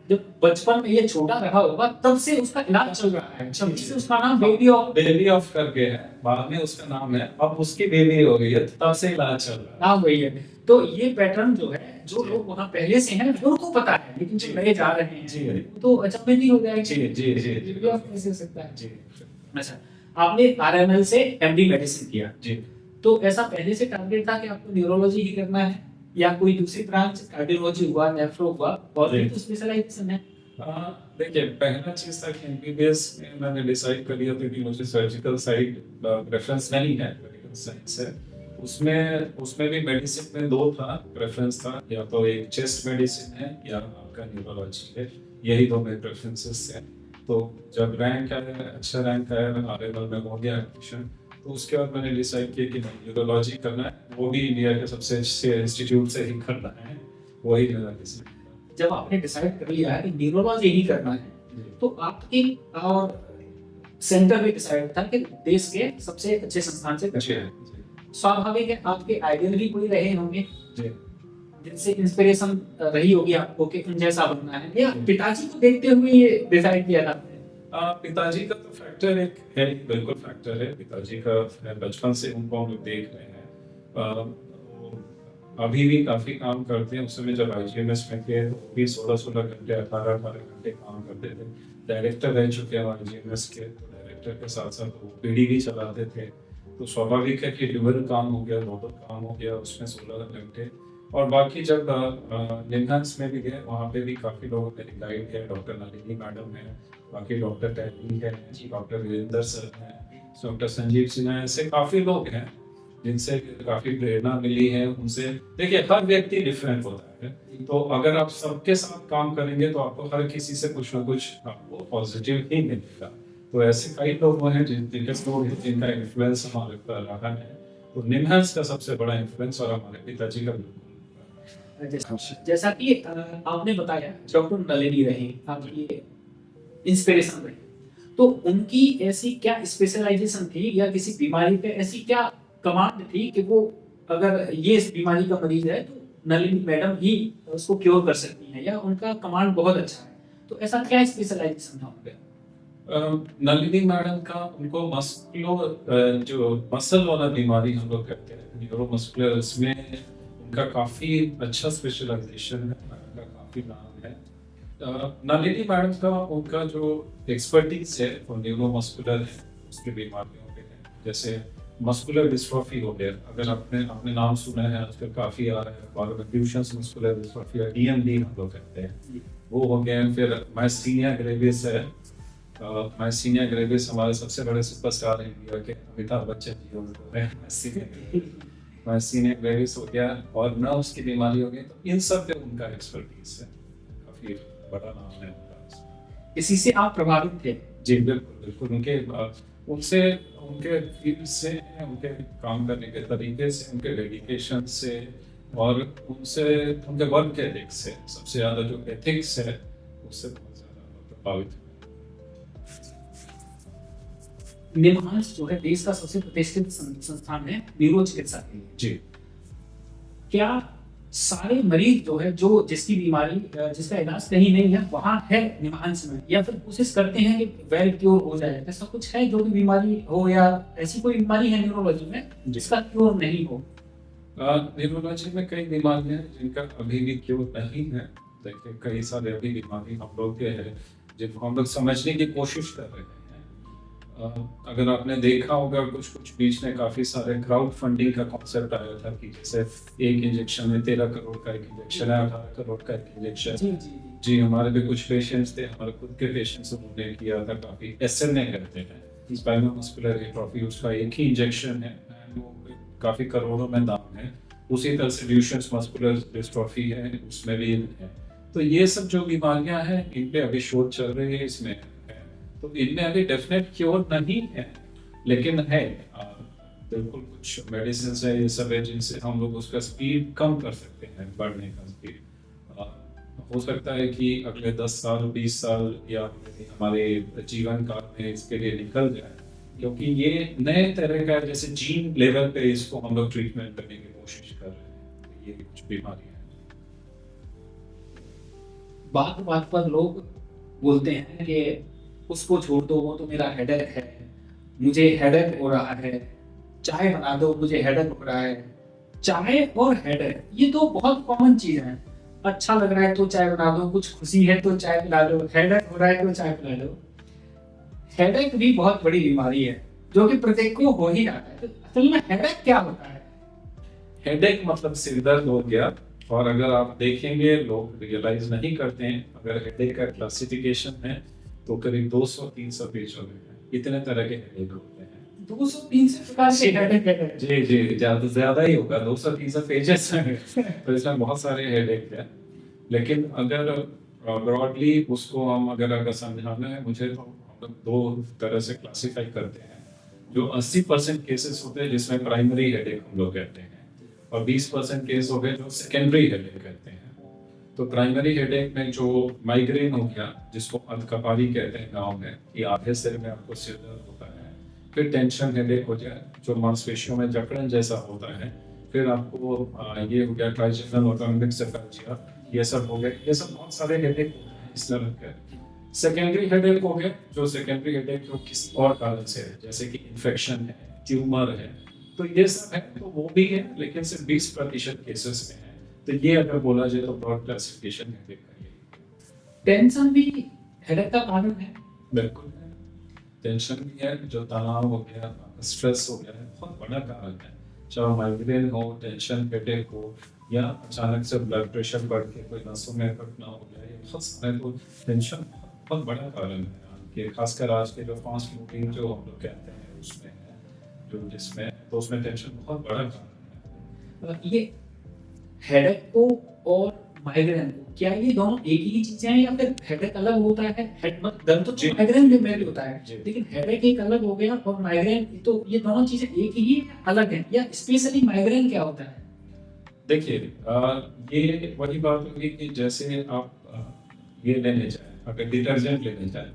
[SPEAKER 2] जब बचपन में ये छोटा रहा होगा तब से उसका इलाज चल रहा है, तभी से उसका नाम
[SPEAKER 1] बेबी ऑफ करके है, बाद में उसका नाम है, अब उसकी बेबी हो गई है, तब से इलाज चल रहा है।
[SPEAKER 2] नाम वही है। तो ये पैटर्न जो है, जो लोग वहाँ पहले से हैं उनको पता है, लेकिन जो नए जा रहे हैं
[SPEAKER 1] जी
[SPEAKER 2] तो अचंभे नहीं हो जाएगा।
[SPEAKER 1] जी जी जी
[SPEAKER 2] बेबी ऑफ कैसे हो सकता है?
[SPEAKER 1] जी
[SPEAKER 2] अच्छा, आपने आरएमएल से एमडी मेडिसिन किया,
[SPEAKER 1] जी।
[SPEAKER 2] तो ऐसा पहले से टारगेट था कि आपको न्यूरोलॉजी ही करना है, या कोई दूसरी ब्रांच, कार्डियोलॉजी हुआ, नेफ्रो हुआ, और भी तो स्पेशलाइजेशन है?
[SPEAKER 1] देखिए, पहला चीज था कि एमबीबीएस में मैंने डिसाइड कर लिया था कि मुझे सर्जिकल साइड प्रेफरेंस नहीं है, मेडिकल साइंस है। उसमें भी मेडिसिन में दो था प्रेफरेंस था, या तो एक चेस्ट मेडिसिन है या आपका न्यूरोलॉजी है, यही दो मेरे प्रेफरेंसेस हैं। तो जब रैंक आया, अच्छा रैंक आया, आरएमएल में हो गया एडमिशन, तो उसके बाद मैंने डिसाइड किया कि न्यूरोलॉजी करना है, वो भी इंडिया के सबसे अच्छे इंस्टीट्यूट से ही करना है, वही मेरा डिसीजन।
[SPEAKER 2] जब आपने डिसाइड कर लिया है कि न्यूरोलॉजी ही करना है, तो आपके और सेंटर भी डिसाइड था कि देश के सबसे अच्छे संस्थान से करना है। स्वाभाविक है, आपके आइडियल भी कोई रहे होंगे जिनसे इंस्पिरेशन रही होगी आपको कि उन जैसा बनना है, या पिताजी को देखते हुए ये डिसाइड किया था?
[SPEAKER 1] पिताजी का तो फैक्टर एक है, बिल्कुल फैक्टर है, पिताजी का बचपन से उनको हम लोग देख रहे हैं। अभी भी काफी काम करते हैं, उस समय जब आईजीएमएस में थे तो भी 16-16 घंटे 18-18 घंटे काम करते थे। डायरेक्टर रह चुके हैं आईजीएमएस के, तो डायरेक्टर के साथ साथ ओपीडी भी चलाते थे, तो स्वाभाविक है कि डुअल काम हो गया, डबल काम हो गया उसमें 16 घंटे। और बाकी जब निम्हांस में भी गए, वहाँ पे भी काफी लोग मेरी गाइड है, डॉक्टर नलिनी मैडम है, बाकी डॉक्टर टैली है, डॉक्टर वीरेंद्र सर हैं, डॉक्टर संजीव सिन्हा, ऐसे काफी लोग हैं जिनसे काफी प्रेरणा मिली है। उनसे देखिए, हर व्यक्ति डिफरेंट होता है, तो अगर आप सबके साथ काम करेंगे तो आपको हर किसी से कुछ ना कुछ आपको पॉजिटिव ही मिलेगा। तो ऐसे कई लोग हैं जिनका इन्फ्लुएंस हमारे ऊपर रहा है, तो निम्हांस का सबसे बड़ा इन्फ्लुएंस और हमारे पिताजी का बिल्कुल।
[SPEAKER 2] जैसा कि आपने बताया डॉक्टर नलिनी रही आपकी इंस्पिरेशन रही, तो उनकी ऐसी क्या स्पेशलाइजेशन थी या किसी बीमारी पे ऐसी क्या कमांड थी कि वो अगर ये इस बीमारी का मरीज है तो नलिनी मैडम ही उसको क्योर कर सकती हैं, या उनका कमांड बहुत अच्छा है, तो ऐसा क्या स्पेशलाइजेशन था उनका?
[SPEAKER 1] नलिनी मैडम का, उनको जो मसल वाला बीमारी हम लोग कहते हैं, न्यूरोमस्कुलर, उसमें उनका काफी अच्छा स्पेशलाइजेशन है, उनका काफी नाम है। नलिनी मैडम का उनका जो एक्सपर्टीज है वो न्यूरोमस्कुलर है, उसकी बीमारियों पे है, जैसे मस्कुलर डिस्ट्रॉफी हो गया, अगर आपने नाम सुना है आजकल काफी आ रहा है, ड्यूशेंस मस्कुलर डिस्ट्रॉफी या डीएमडी हम लोग कहते हैं, वो हो गया। फिर मायस्थीनिया ग्रेविस है, मायस्थीनिया ग्रेविस हमारे सबसे बड़े सुपरस्टार हैं इंडिया के, अमिताभ बच्चन जी हो, मायस्थीनिया ग्रेविस हो गया, और नर्व्स की बीमारी हो गई, तो इन सब पे उनका एक्सपर्टीज है, काफी बड़ा नाम है उनका।
[SPEAKER 2] इसी से आप प्रभावित थे?
[SPEAKER 1] जी बिल्कुल बिल्कुल, उनके फील्ड से, उनके काम करने के तरीके से, उनके डेडिकेशन से, और उनके वर्क एथिक से, सबसे ज्यादा जो एथिक्स है उससे बहुत ज्यादा प्रभावित।
[SPEAKER 2] निम्हांस जो है देश का सबसे प्रतिष्ठित संस्थान है न्यूरो चिकित्सा के लिए।
[SPEAKER 1] जी।
[SPEAKER 2] क्या सारे मरीज जो है, जो जिसकी बीमारी, जिसका इलाज कहीं नहीं है वहाँ है निम्हांस में, या फिर कोशिश करते हैं कि वेल क्योर हो जाए, ऐसा कुछ है? जो भी बीमारी हो, या ऐसी कोई बीमारी है न्यूरोलॉजी में जिसका क्योर नहीं हो?
[SPEAKER 1] न्यूरोलॉजी में कई बीमारियां हैं जिनका अभी भी क्योर नहीं है। देखिए, कई सारे अभी बीमारी हम लोग के हैं जिनको हम लोग समझने की कोशिश कर रहे हैं। अगर आपने देखा होगा, कुछ बीच में काफी सारे क्राउड फंडिंग का कॉन्सेप्ट आया था कि जैसे एक इंजेक्शन में 13 करोड़ का एक इंजेक्शन है, 18 करोड़ का एक इंजेक्शन। जी, हमारे भी कुछ पेशेंट्स थे, हमारे खुद के पेशेंट्स, उन्होंने किया था, काफी एसएनए करते हैं, स्पाइनल मस्कुलर एट्रोफी, उसका एक ही इंजेक्शन है, वो काफी करोड़ों में दाम है। उसी तरह से ड्यूशेंस मस्कुलर डिस्ट्रॉफी है, उसमें भी है। तो ये सब जो बीमारियां हैं, इन पे अभी शोध चल रही है, इसमें तो इनमें अभी डेफिनेट क्योर नहीं है, लेकिन है बिल्कुल कुछ मेडिसिन है, ये सब है जिनसे हम लोग उसका स्पीड कम कर सकते हैं, बढ़ने का स्पीड। हो सकता है कि अगले 10 साल 20 साल या हमारे जीवन काल में इसके लिए निकल जाए, क्योंकि ये नए तरह का है, जैसे जीन लेवल पे इसको हम लोग ट्रीटमेंट करने की कोशिश कर रहे हैं। ये कुछ बीमारी है।
[SPEAKER 2] बात बात पर लोग बोलते हैं कि उसको छोड़ दो, वो तो मेरा हेडेक है, मुझे हेडेक हो रहा है, चाय बना दो, मुझे हेडेक हो रहा है। चाय और हेडेक ये तो बहुत कॉमन चीज है। अच्छा लग रहा है तो चाय बना दो, कुछ खुशी है तो चाय पिला दो, हेडेक हो रहा है तो चाय पिला दो। हेडेक भी बहुत बड़ी बीमारी है जो कि प्रत्येक को हो ही जाता है। तो असल में हेडेक क्या होता है?
[SPEAKER 1] हेडेक मतलब सिर दर्द हो गया, और अगर आप देखेंगे लोग रियलाइज नहीं करते हैं, अगर हेडेक का क्लासिफिकेशन है तो करीब 200-300 पेज हो गए हैं। इतने तरह के हेडेक होते हैं।
[SPEAKER 2] 200-300 प्रकार से हेडेक है।
[SPEAKER 1] जी जी, ज्यादा ही होगा, 200-300 पेजेस हैं तो इसमें बहुत सारे हेडेक हैं। लेकिन अगर ब्रॉडली उसको हम अगर समझाना है मुझे, तो हम लोग दो तरह से क्लासिफाई करते हैं। जो 80% केसेस होते हैं जिसमें प्राइमरी हेडेक हम लोग कहते हैं, और 20% केस हो गए जो सेकेंडरी हेडेक कहते हैं। तो प्राइमरी हेडेक में जो माइग्रेन हो गया, जिसको अर्धकपाली कहते हैं गांव में, कि आधे सिर में आपको सिर दर्द होता है। फिर टेंशन हेडेक हो जाए जो मांसपेशियों में जकड़न जैसा होता है। फिर आपको ये हो गया ट्राइजेमिनल ऑटोनोमिक सेफेलजिया, ये सब हो गए। ये सब बहुत सारे हेडेक इस तरह के। सेकेंडरी हेडेक हो गया, जो सेकेंडरी हेडेक जो किसी और कारण से है, जैसे कि इन्फेक्शन है, ट्यूमर है, तो ये सब है, तो वो भी है, लेकिन सिर्फ 20% केसेस में है। तो ये अगर बोला जाए तो ब्रॉड क्लासिफिकेशन हेडेक का ये।
[SPEAKER 2] टेंशन भी हेडेक का कारण है।
[SPEAKER 1] बिल्कुल है, टेंशन भी है, जो तनाव हो गया, स्ट्रेस हो गया है, बहुत बड़ा कारण है। चाहे माइग्रेन हो, टेंशन, हेडेक हो, या अचानक से ब्लड प्रेशर बढ़ के कोई नसों में घटना हो गया, ये बहुत सारे तो टेंशन बहुत बड़ा कारण है कि खासकर आज के जो फास्ट मूविंग जो हम लोग कहते हैं उसमें है, जो जिसमें तो उसमें टेंशन बहुत बड़ा कारण है।
[SPEAKER 2] ये हेडेक को और माइग्रेन को, क्या ये दोनों एक ही चीजें हैं या फिर हेडेक अलग होता है? हेड मतलब दर्द तो माइग्रेन में भी होता है, लेकिन हेडेक एक अलग हो गया और माइग्रेन, तो ये दोनों चीजें एक ही है अलग है, या स्पेशली माइग्रेन क्या होता है?
[SPEAKER 1] देखिए, ये वही बात होगी कि जैसे आप ये लेने जाए, अगर डिटर्जेंट लेने जाए,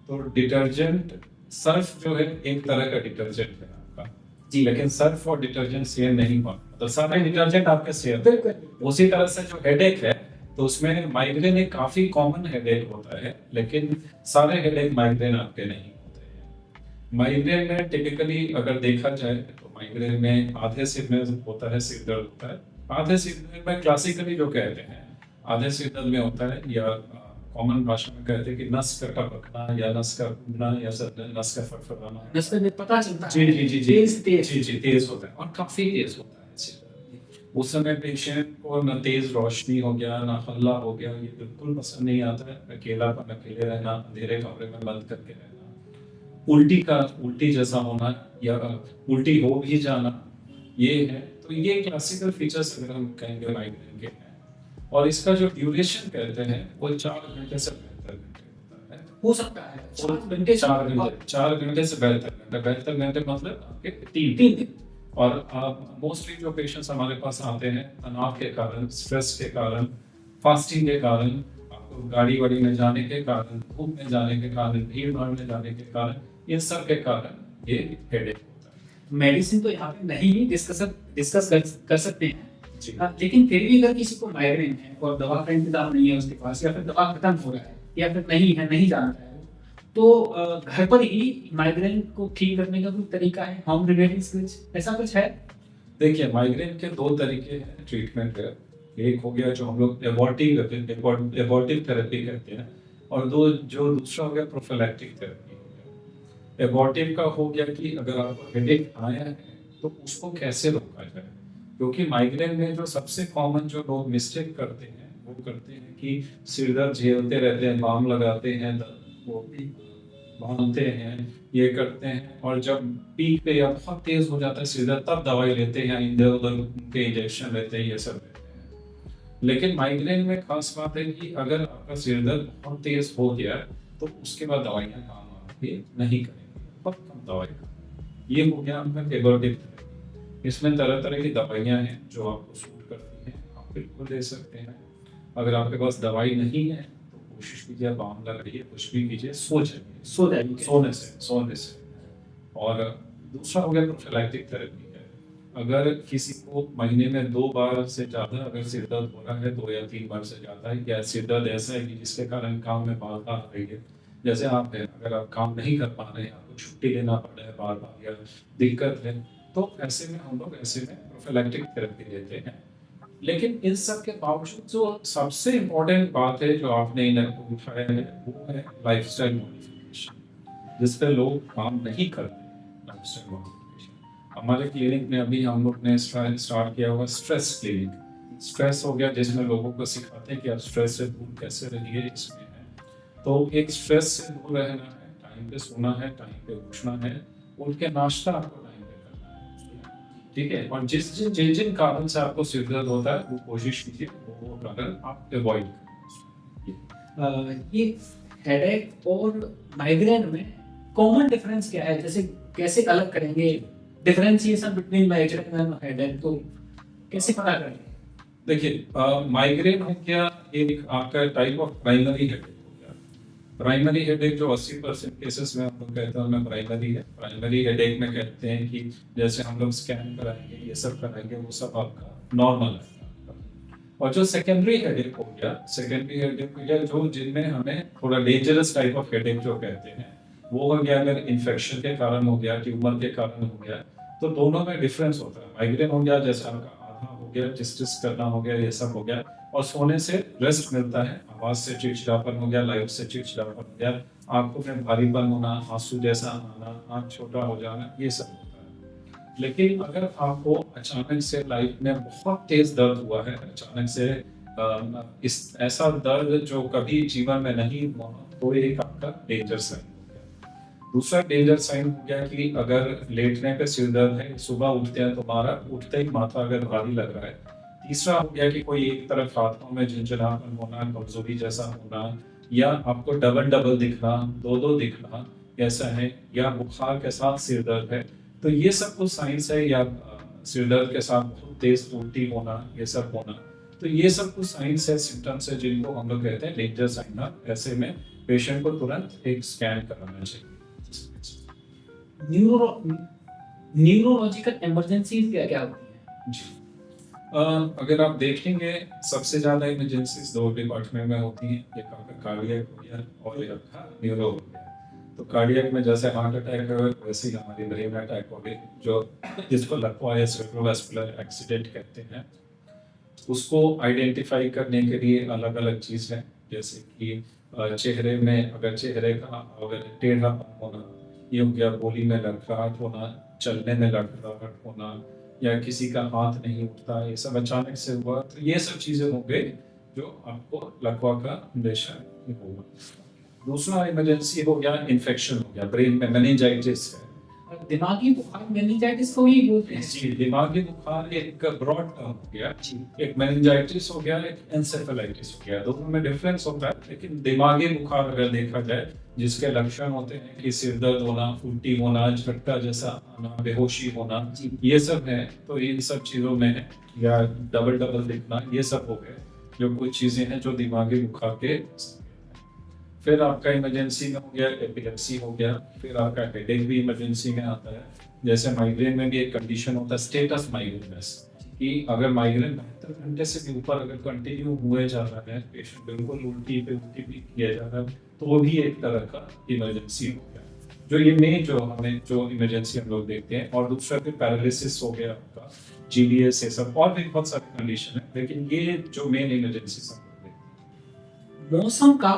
[SPEAKER 1] तो डिटर्जेंट सर्फ जो है एक तरह का डिटर्जेंट है आपका जी, लेकिन सर्फ और डिटर्जेंट सेम नहीं हुआ, तो सारे डिटर्जेंट आपके सेम। उसी तरह से जो हेडेक है, तो उसमें माइग्रेन एक काफी कॉमन हेडेक होता है, लेकिन सारे हेडेक माइग्रेन आपके नहीं होते हैं। माइग्रेन में टिपिकली अगर देखा जाए तो माइग्रेन में आधे सिर में होता है, सिर दर्द होता है। आधे सिर दर्द में क्लासिकली जो कहते हैं आधे सिर दर्द में होता है, या कॉमन भाषा में कहते हैं कि नस का टपकना, या नस का घूमना, या नस का फड़फड़ाना,
[SPEAKER 2] नस में पता चलता है।
[SPEAKER 1] जी जी जी जी,
[SPEAKER 2] तेज
[SPEAKER 1] तेज होता है, और काफी तेज होता है सिर दर्द। उस समय पेशेंट को न तेज रोशनी हो गया, ना हल्ला हो गया, ये बिल्कुल पसंद नहीं आता है। अकेलापन, अकेले रहना, अंधेरे कमरे में बंद करके रहना, उल्टी जैसा होना, या उल्टी हो भी जाना, ये है। तो ये क्लासिकल फीचर्स अगर हम कहेंगे माइग्रेन के हैं। और इसका जो ड्यूरेशन कहते हैं वो 4 घंटे से 72 घंटे होता है।
[SPEAKER 2] हो सकता है
[SPEAKER 1] 4 घंटे से 72 घंटे मतलब आपके 3
[SPEAKER 2] दिन।
[SPEAKER 1] और मोस्टली जो पेशेंट्स हमारे पास आते हैं तनाव के कारण, स्ट्रेस के कारण, फास्टिंग के कारण, आपको गाड़ी वाड़ी में जाने के कारण, धूप में जाने के कारण, भीड़ भाड़ में जाने के कारण, इन सब के कारण ये हेडेक होता है।
[SPEAKER 2] मेडिसिन तो यहाँ पे नहीं डिस्कस कर सकते हैं
[SPEAKER 1] जी।
[SPEAKER 2] लेकिन फिर भी अगर किसी को माइग्रेन है और दवा का इंतजाम नहीं है उसके पास, या फिर दवा खत्म हो रहा है, या फिर नहीं जानता है, तो घर पर ही माइग्रेन को ठीक करने का कोई तरीका है, होम रेमेडीज कुछ ऐसा कुछ है?
[SPEAKER 1] देखिए, माइग्रेन के 2 तरीके हैं ट्रीटमेंट के। एक हो गया जो हम लोग एबॉर्टिव थेरेपी करते हैं, और दूसरा हो गया प्रोफिलैक्टिक थेरेपी हो गया। एबॉर्टिव का हो गया कि अगर आपको हेडेक आया है तो उसको कैसे रोका जाए, क्योंकि माइग्रेन में जो सबसे कॉमन जो लोग मिस्टेक करते हैं वो करते हैं कि सिर दर्द झेलते रहते हैं, बाम लगाते हैं, वो भी बांधते हैं, ये करते हैं, और जब पीक पे या बहुत तेज हो जाता है सिर दर्द तब दवाई लेते हैं, इधर उधर के इंजेक्शन लेते हैं, ये सब लेते हैं। लेकिन माइग्रेन में खास बात है कि अगर आपका सिर दर्द बहुत तेज हो गया तो उसके बाद दवाइयाँ काम ये नहीं करेंगे, बहुत कम दवाई खाएंगे। ये हो गया आपका एबोर्टिव थेरेपी। इसमें तरह तरह की दवाइयाँ हैं जो आपको सूट करती हैं, आप बिल्कुल ले सकते हैं। अगर आपके पास दवाई नहीं है तो कोशिश कीजिए, बाम लगाइए, कुछ भी कीजिए, सो जाइए, सोने से। और दूसरा हो गया प्रोफिलैक्टिक थेरेपी है। अगर किसी को महीने में 2 बार से ज़्यादा अगर सिर दर्द हो रहा है, 2 या 3 बार से ज़्यादा है, या सिर दर्द ऐसा है कि जिसके कारण काम में बाधा आ रही है, जैसे आप हैं, अगर आप काम नहीं कर पा रहे हैं, आपको छुट्टी लेना पड़ रहा है बार बार या दिक्कत है, तो ऐसे में हम लोग ऐसे में प्रोफिलैक्टिक थेरेपी देते हैं। लेकिन इन सब के बावजूद जो सबसे इम्पोर्टेंट बात है जो आपने उठाया है, वो है लाइफस्टाइल मॉडिफिकेशन, जिस पे लोग काम नहीं करते। लाइफस्टाइल मॉडिफिकेशन हमारे क्लिनिक में अभी हम लोग ने स्टार्ट किया हुआ स्ट्रेस क्लिनिक। स्ट्रेस हो गया, जिसमें लोगों को सिखाते हैं कि आप स्ट्रेस से दूर कैसे रहिए। इसमें है तो एक स्ट्रेस से दूर रहना है, टाइम पे सोना है, टाइम पे उठना है, उठ के नाश्ता आपको टाइम पे करना है, ठीक है। और जिन जिन कारण से आपको सिर दर्द होता है, वो कोशिश कीजिए वो कारण आप अवॉइड करें।
[SPEAKER 2] ये हेडेक और माइग्रेन में कॉमन डिफरेंस क्या है, जैसे कैसे अलग करेंगे differentiation between migraine and headache, तो कैसे पता करेंगे?
[SPEAKER 1] देखिए, माइग्रेन हो गया एक आपका टाइप ऑफ प्राइमरी हेडेक हो गया। प्राइमरी हेडेक जो 80% केसेस में हम लोग कहते हैं उनमें प्राइमरी है। प्राइमरी हेडेक में कहते हैं कि जैसे हम लोग स्कैन कराएंगे, ये सब कराएंगे, वो सब आपका नॉर्मल है। और जो सेकेंडरी हेडेक हो गया, सेकेंडरी हेडेक हो गया जो जिनमें हमें थोड़ा डेंजरस टाइप ऑफ हेडेक जो कहते हैं, वो हो गया अगर इन्फेक्शन के कारण हो गया, ट्यूमर के कारण हो गया, तो दोनों में डिफरेंस होता है। माइग्रेन हो गया जैसे आपका आधा हो गया, टिस करना हो गया, ये सब हो गया, और सोने से रेस्ट मिलता है। आवाज से चिड़चिड़ापन हो गया, लाइट से चिड़चिड़ापन हो गया, आंखों में भारीपन होना, आंसू जैसा आना, आंख छोटा हो जाना, ये सब होता है। लेकिन अगर आपको अचानक से लाइफ में बहुत तेज दर्द हुआ है, अचानक से इस ऐसा दर्द जो कभी जीवन में नहीं हुआ, तो एक आपका डेंजर साइन हो गया। दूसरा डेंजर साइन हो गया कि अगर लेटने पे सिर दर्द है, सुबह उठते हैं तो हमारा उठते ही माथा अगर भारी लग रहा है। तीसरा हो गया कि कोई एक तरफ हाथों में झंझनापन होना, कमजोरी जैसा होना, या आपको डबल डबल दिखना, दो दो दिखना ऐसा है, या बुखार के साथ सिर दर्द है, तो ये सब कुछ साइंस है। या सिर दर्द के साथ बहुत तेज उल्टी होना, ये सब होना, तो ये सब कुछ साइंस है, सिम्टम्स है, जिनको हम लोग कहते हैं डेंजर साइन है। ऐसे में पेशेंट को तुरंत एक स्कैन कराना चाहिए।
[SPEAKER 2] न्यूरोलॉजिकल इमरजेंसीज क्या क्या होती है?
[SPEAKER 1] जी, अगर आप देखेंगे सबसे ज्यादा इमरजेंसीज 2 डिपार्टमेंट में होती हैं, एक आपका कार्डियक हो गया और एक आपका न्यूरो हो गया। तो कार्डियक में जैसे हार्ट अटैक है, वैसे ही हमारी ब्रेन अटैक हो गई, जो जिसको लकवा या सेरेब्रोवास्कुलर एक्सीडेंट कहते हैं। उसको आइडेंटिफाई करने के लिए अलग अलग चीज है, जैसे कि चेहरे में अगर चेहरे का अगर टेढ़ापन होना, ये हो गया, बोली में लड़खड़ाहट होना, चलने में लड़खड़ाहट होना, या किसी का हाथ नहीं उठता, ये सब अचानक से हुआ, तो ये सब चीजें हो गई जो आपको लकवा का हमेशा होगा। दूसरा इमरजेंसी हो गया, इन्फेक्शन हो गया, ब्रेन में मेनिंजाइटिस है।
[SPEAKER 2] दिमागी बुखार मेनिंजाइटिस को ही बोलते हैं।
[SPEAKER 1] जी, दिमागी बुखार एक ब्रॉड टर्म हो गया। एक मेनिंजाइटिस हो गया, एक एंसेफेलाइटिस हो गया, दोनों में डिफरेंस होता है। लेकिन दिमागी बुखार अगर देखा जाए, जिसके लक्षण होते हैं कि सिर दर्द होना, उल्टी होना, झटका जैसा आना, बेहोशी होना, ये सब है, तो इन सब चीजों में है, या डबल डबल दिखना, ये सब हो गए जो कुछ चीजें हैं जो दिमागी बुखार के। फिर आपका इमरजेंसी में हो गया एपिलेप्सी हो गया, फिर आपका हेडेक भी इमरजेंसी में आता है। जैसे माइग्रेन में भी एक कंडीशन होता है स्टेटस माइग्रेनस, कि अगर माइग्रेन 72 घंटे से भी ऊपर अगर कंटिन्यू हुए जा रहा है, पेशेंट बिल्कुल उल्टी पे उल्टी भी किया जा रहा है, तो वो भी एक तरह का इमरजेंसी हो गया। जो ये मेन जो इमरजेंसी हम लोग देखते हैं। और दूसरा फिर पैरालिसिस हो गया आपका, GDS, ये सब और भी बहुत सारे कंडीशन है, लेकिन ये जो मेन इमरजेंसी सब
[SPEAKER 2] मौसम का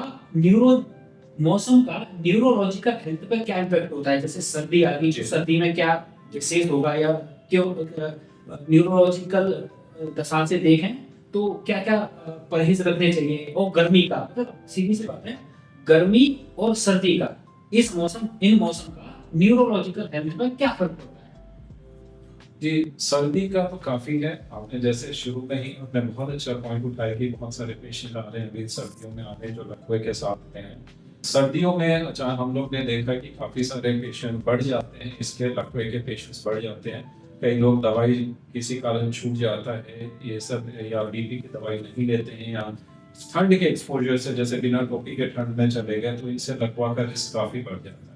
[SPEAKER 2] न्यूरोलॉजिकल हेल्थ पे क्या इम्पैक्ट होता है? जैसे सर्दी आ गई, सर्दी में क्या विशेष होगा, या क्यों न्यूरोलॉजिकल दशा से देखें तो क्या क्या परहेज रखने चाहिए? और गर्मी का, सीधी सी बात है, गर्मी और सर्दी का इन मौसम का न्यूरोलॉजिकल हेल्थ पे क्या फर्क पड़ता है?
[SPEAKER 1] जी, सर्दी का तो काफी है। आपने जैसे शुरू में ही आपने बहुत अच्छा पॉइंट उठाया कि बहुत सारे पेशेंट आ रहे हैं अभी सर्दियों में आ रहे हैं जो लकवे के साथ हैं। सर्दियों में अचानक हम लोग ने देखा कि काफ़ी सारे पेशेंट बढ़ जाते हैं, इसके लकवे के पेशेंट्स बढ़ जाते हैं। कई लोग दवाई किसी कारण छूट जाता है, ये सब, या बीपी की दवाई नहीं लेते हैं, या ठंड के एक्सपोजर से, जैसे बिना टोपी के ठंड में चले गए, तो इनसे लकवा का रिस्क काफ़ी बढ़ जाता है।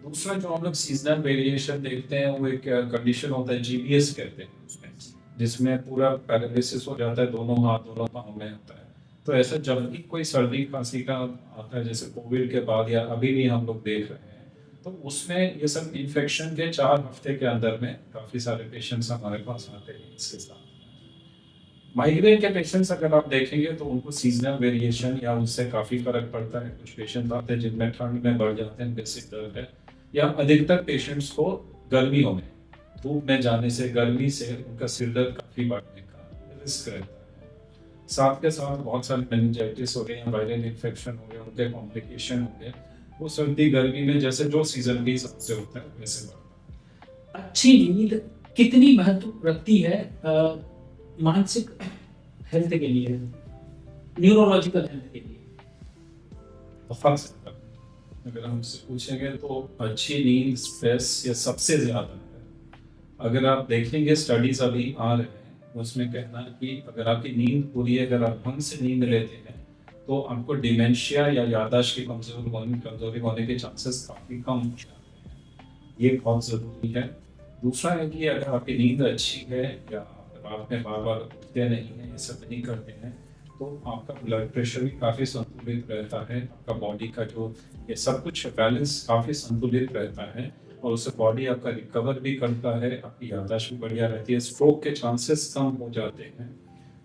[SPEAKER 1] दूसरा जो हम लोग सीजनल वेरिएशन देखते हैं, वो एक कंडीशन होता है, जीबीएस कहते हैं उसमें, जिसमें पूरा पैरालिसिस हो जाता है, दोनों हाथ दोनों पाँव में होता है। तो ऐसा जब भी कोई सर्दी खांसी का आता है, जैसे कोविड के बाद या अभी भी हम लोग देख रहे हैं, तो उसमें ये सब इन्फेक्शन के 4 हफ्ते के अंदर में काफ़ी सारे पेशेंट्स हमारे पास आते हैं इसके साथ। माइग्रेन के पेशेंट्स अगर आप देखेंगे तो उनको सीजनल वेरिएशन या उससे काफ़ी फर्क पड़ता है। कुछ पेशेंट आते हैं जिनमें ठंड में बढ़ जाते हैं, बेसिक दर्द है, या अधिकतर पेशेंट्स को गर्मियों में, धूप में जाने से, गर्मी से उनका सिर दर्द काफ़ी बढ़ने का रिस्क रहता है। साथ के साथ बहुत सारे मेनिंजाइटिस हो गए या वायरल इन्फेक्शन हो गए, उनके कॉम्प्लिकेशन हो गए, वो सर्दी गर्मी में जैसे जो सीजन भी सबसे होता है वैसे बढ़ता है।
[SPEAKER 2] अच्छी नींद कितनी महत्व रखती है मानसिक हेल्थ के लिए, न्यूरोलॉजिकल हेल्थ के लिए?
[SPEAKER 1] बहुत ज़्यादा। अगर हमसे पूछेंगे तो अच्छी नींद स्ट्रेस ये सबसे ज़्यादा है। अगर आप देखेंगे स्टडीज अभी आ रहे हैं, उसमें कहना है कि अगर आपकी नींद पूरी है, अगर आप ढंग से नींद लेते हैं, तो आपको डिमेंशिया या याददाश्त की कमजोरी होने के चांसेस काफ़ी कम हो जाते हैं। ये बहुत ज़रूरी है। दूसरा है कि अगर आपकी नींद अच्छी है, या रात में बार बार उठते नहीं हैं, ये सब नहीं करते हैं, तो आपका ब्लड प्रेशर भी काफ़ी संतुलित रहता है, आपका बॉडी का जो ये सब कुछ बैलेंस काफ़ी संतुलित रहता है, और उससे बॉडी आपका रिकवर भी करता है, आपकी याददाश्त भी बढ़िया रहती है, स्ट्रोक के चांसेस कम हो जाते हैं।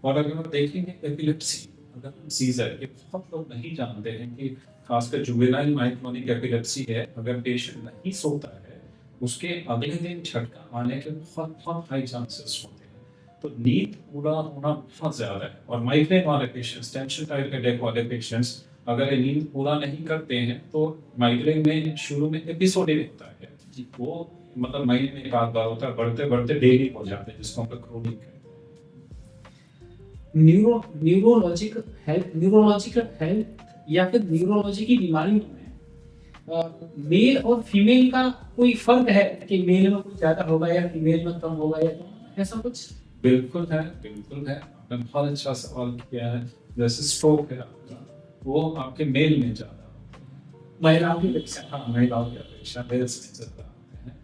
[SPEAKER 1] और अगर आप देखेंगे एपिलेप्सी, अगर सीजर, ये बहुत लोग नहीं जानते हैं कि खासकर जुवेनाइल माइक्रोनिक एपिलेप्सी है, अगर पेशेंट नहीं सोता है, उसके अगले दिन झटका आने के बहुत बहुत हाई चांसेस होते हैं। तो नींद पूरा होना बहुत ज़्यादा है। और माइग्रेन वाले पेशेंट्स, टेंशन टाइप हेडेक वाले पेशेंट्स, अगर ये नींद पूरा नहीं करते हैं, तो माइग्रेन में शुरू में एपिसोड ही होता है, वो मतलब महीने में एक आध बार होता है, बढ़ते बढ़ते डेली हो जाते हैं, जिसको हम लोग क्रोनिक कहते हैं।
[SPEAKER 2] न्यूरोलॉजिकल हेल्थ या फिर न्यूरोलॉजी की बीमारियों में मेल और फीमेल का कोई फर्क है कि मेल में कुछ ज्यादा होगा या फीमेल में कम होगा, या ऐसा कुछ?
[SPEAKER 1] बिल्कुल है, बिल्कुल है। आपने बहुत अच्छा सवाल किया है। जैसे स्ट्रोक है आपका, वो आपके मेल में ज़्यादा होता है,
[SPEAKER 2] महिलाओं की अपेक्षा।
[SPEAKER 1] हाँ, महिलाओं की अपेक्षा मेल्स में ज़्यादा होते हैं।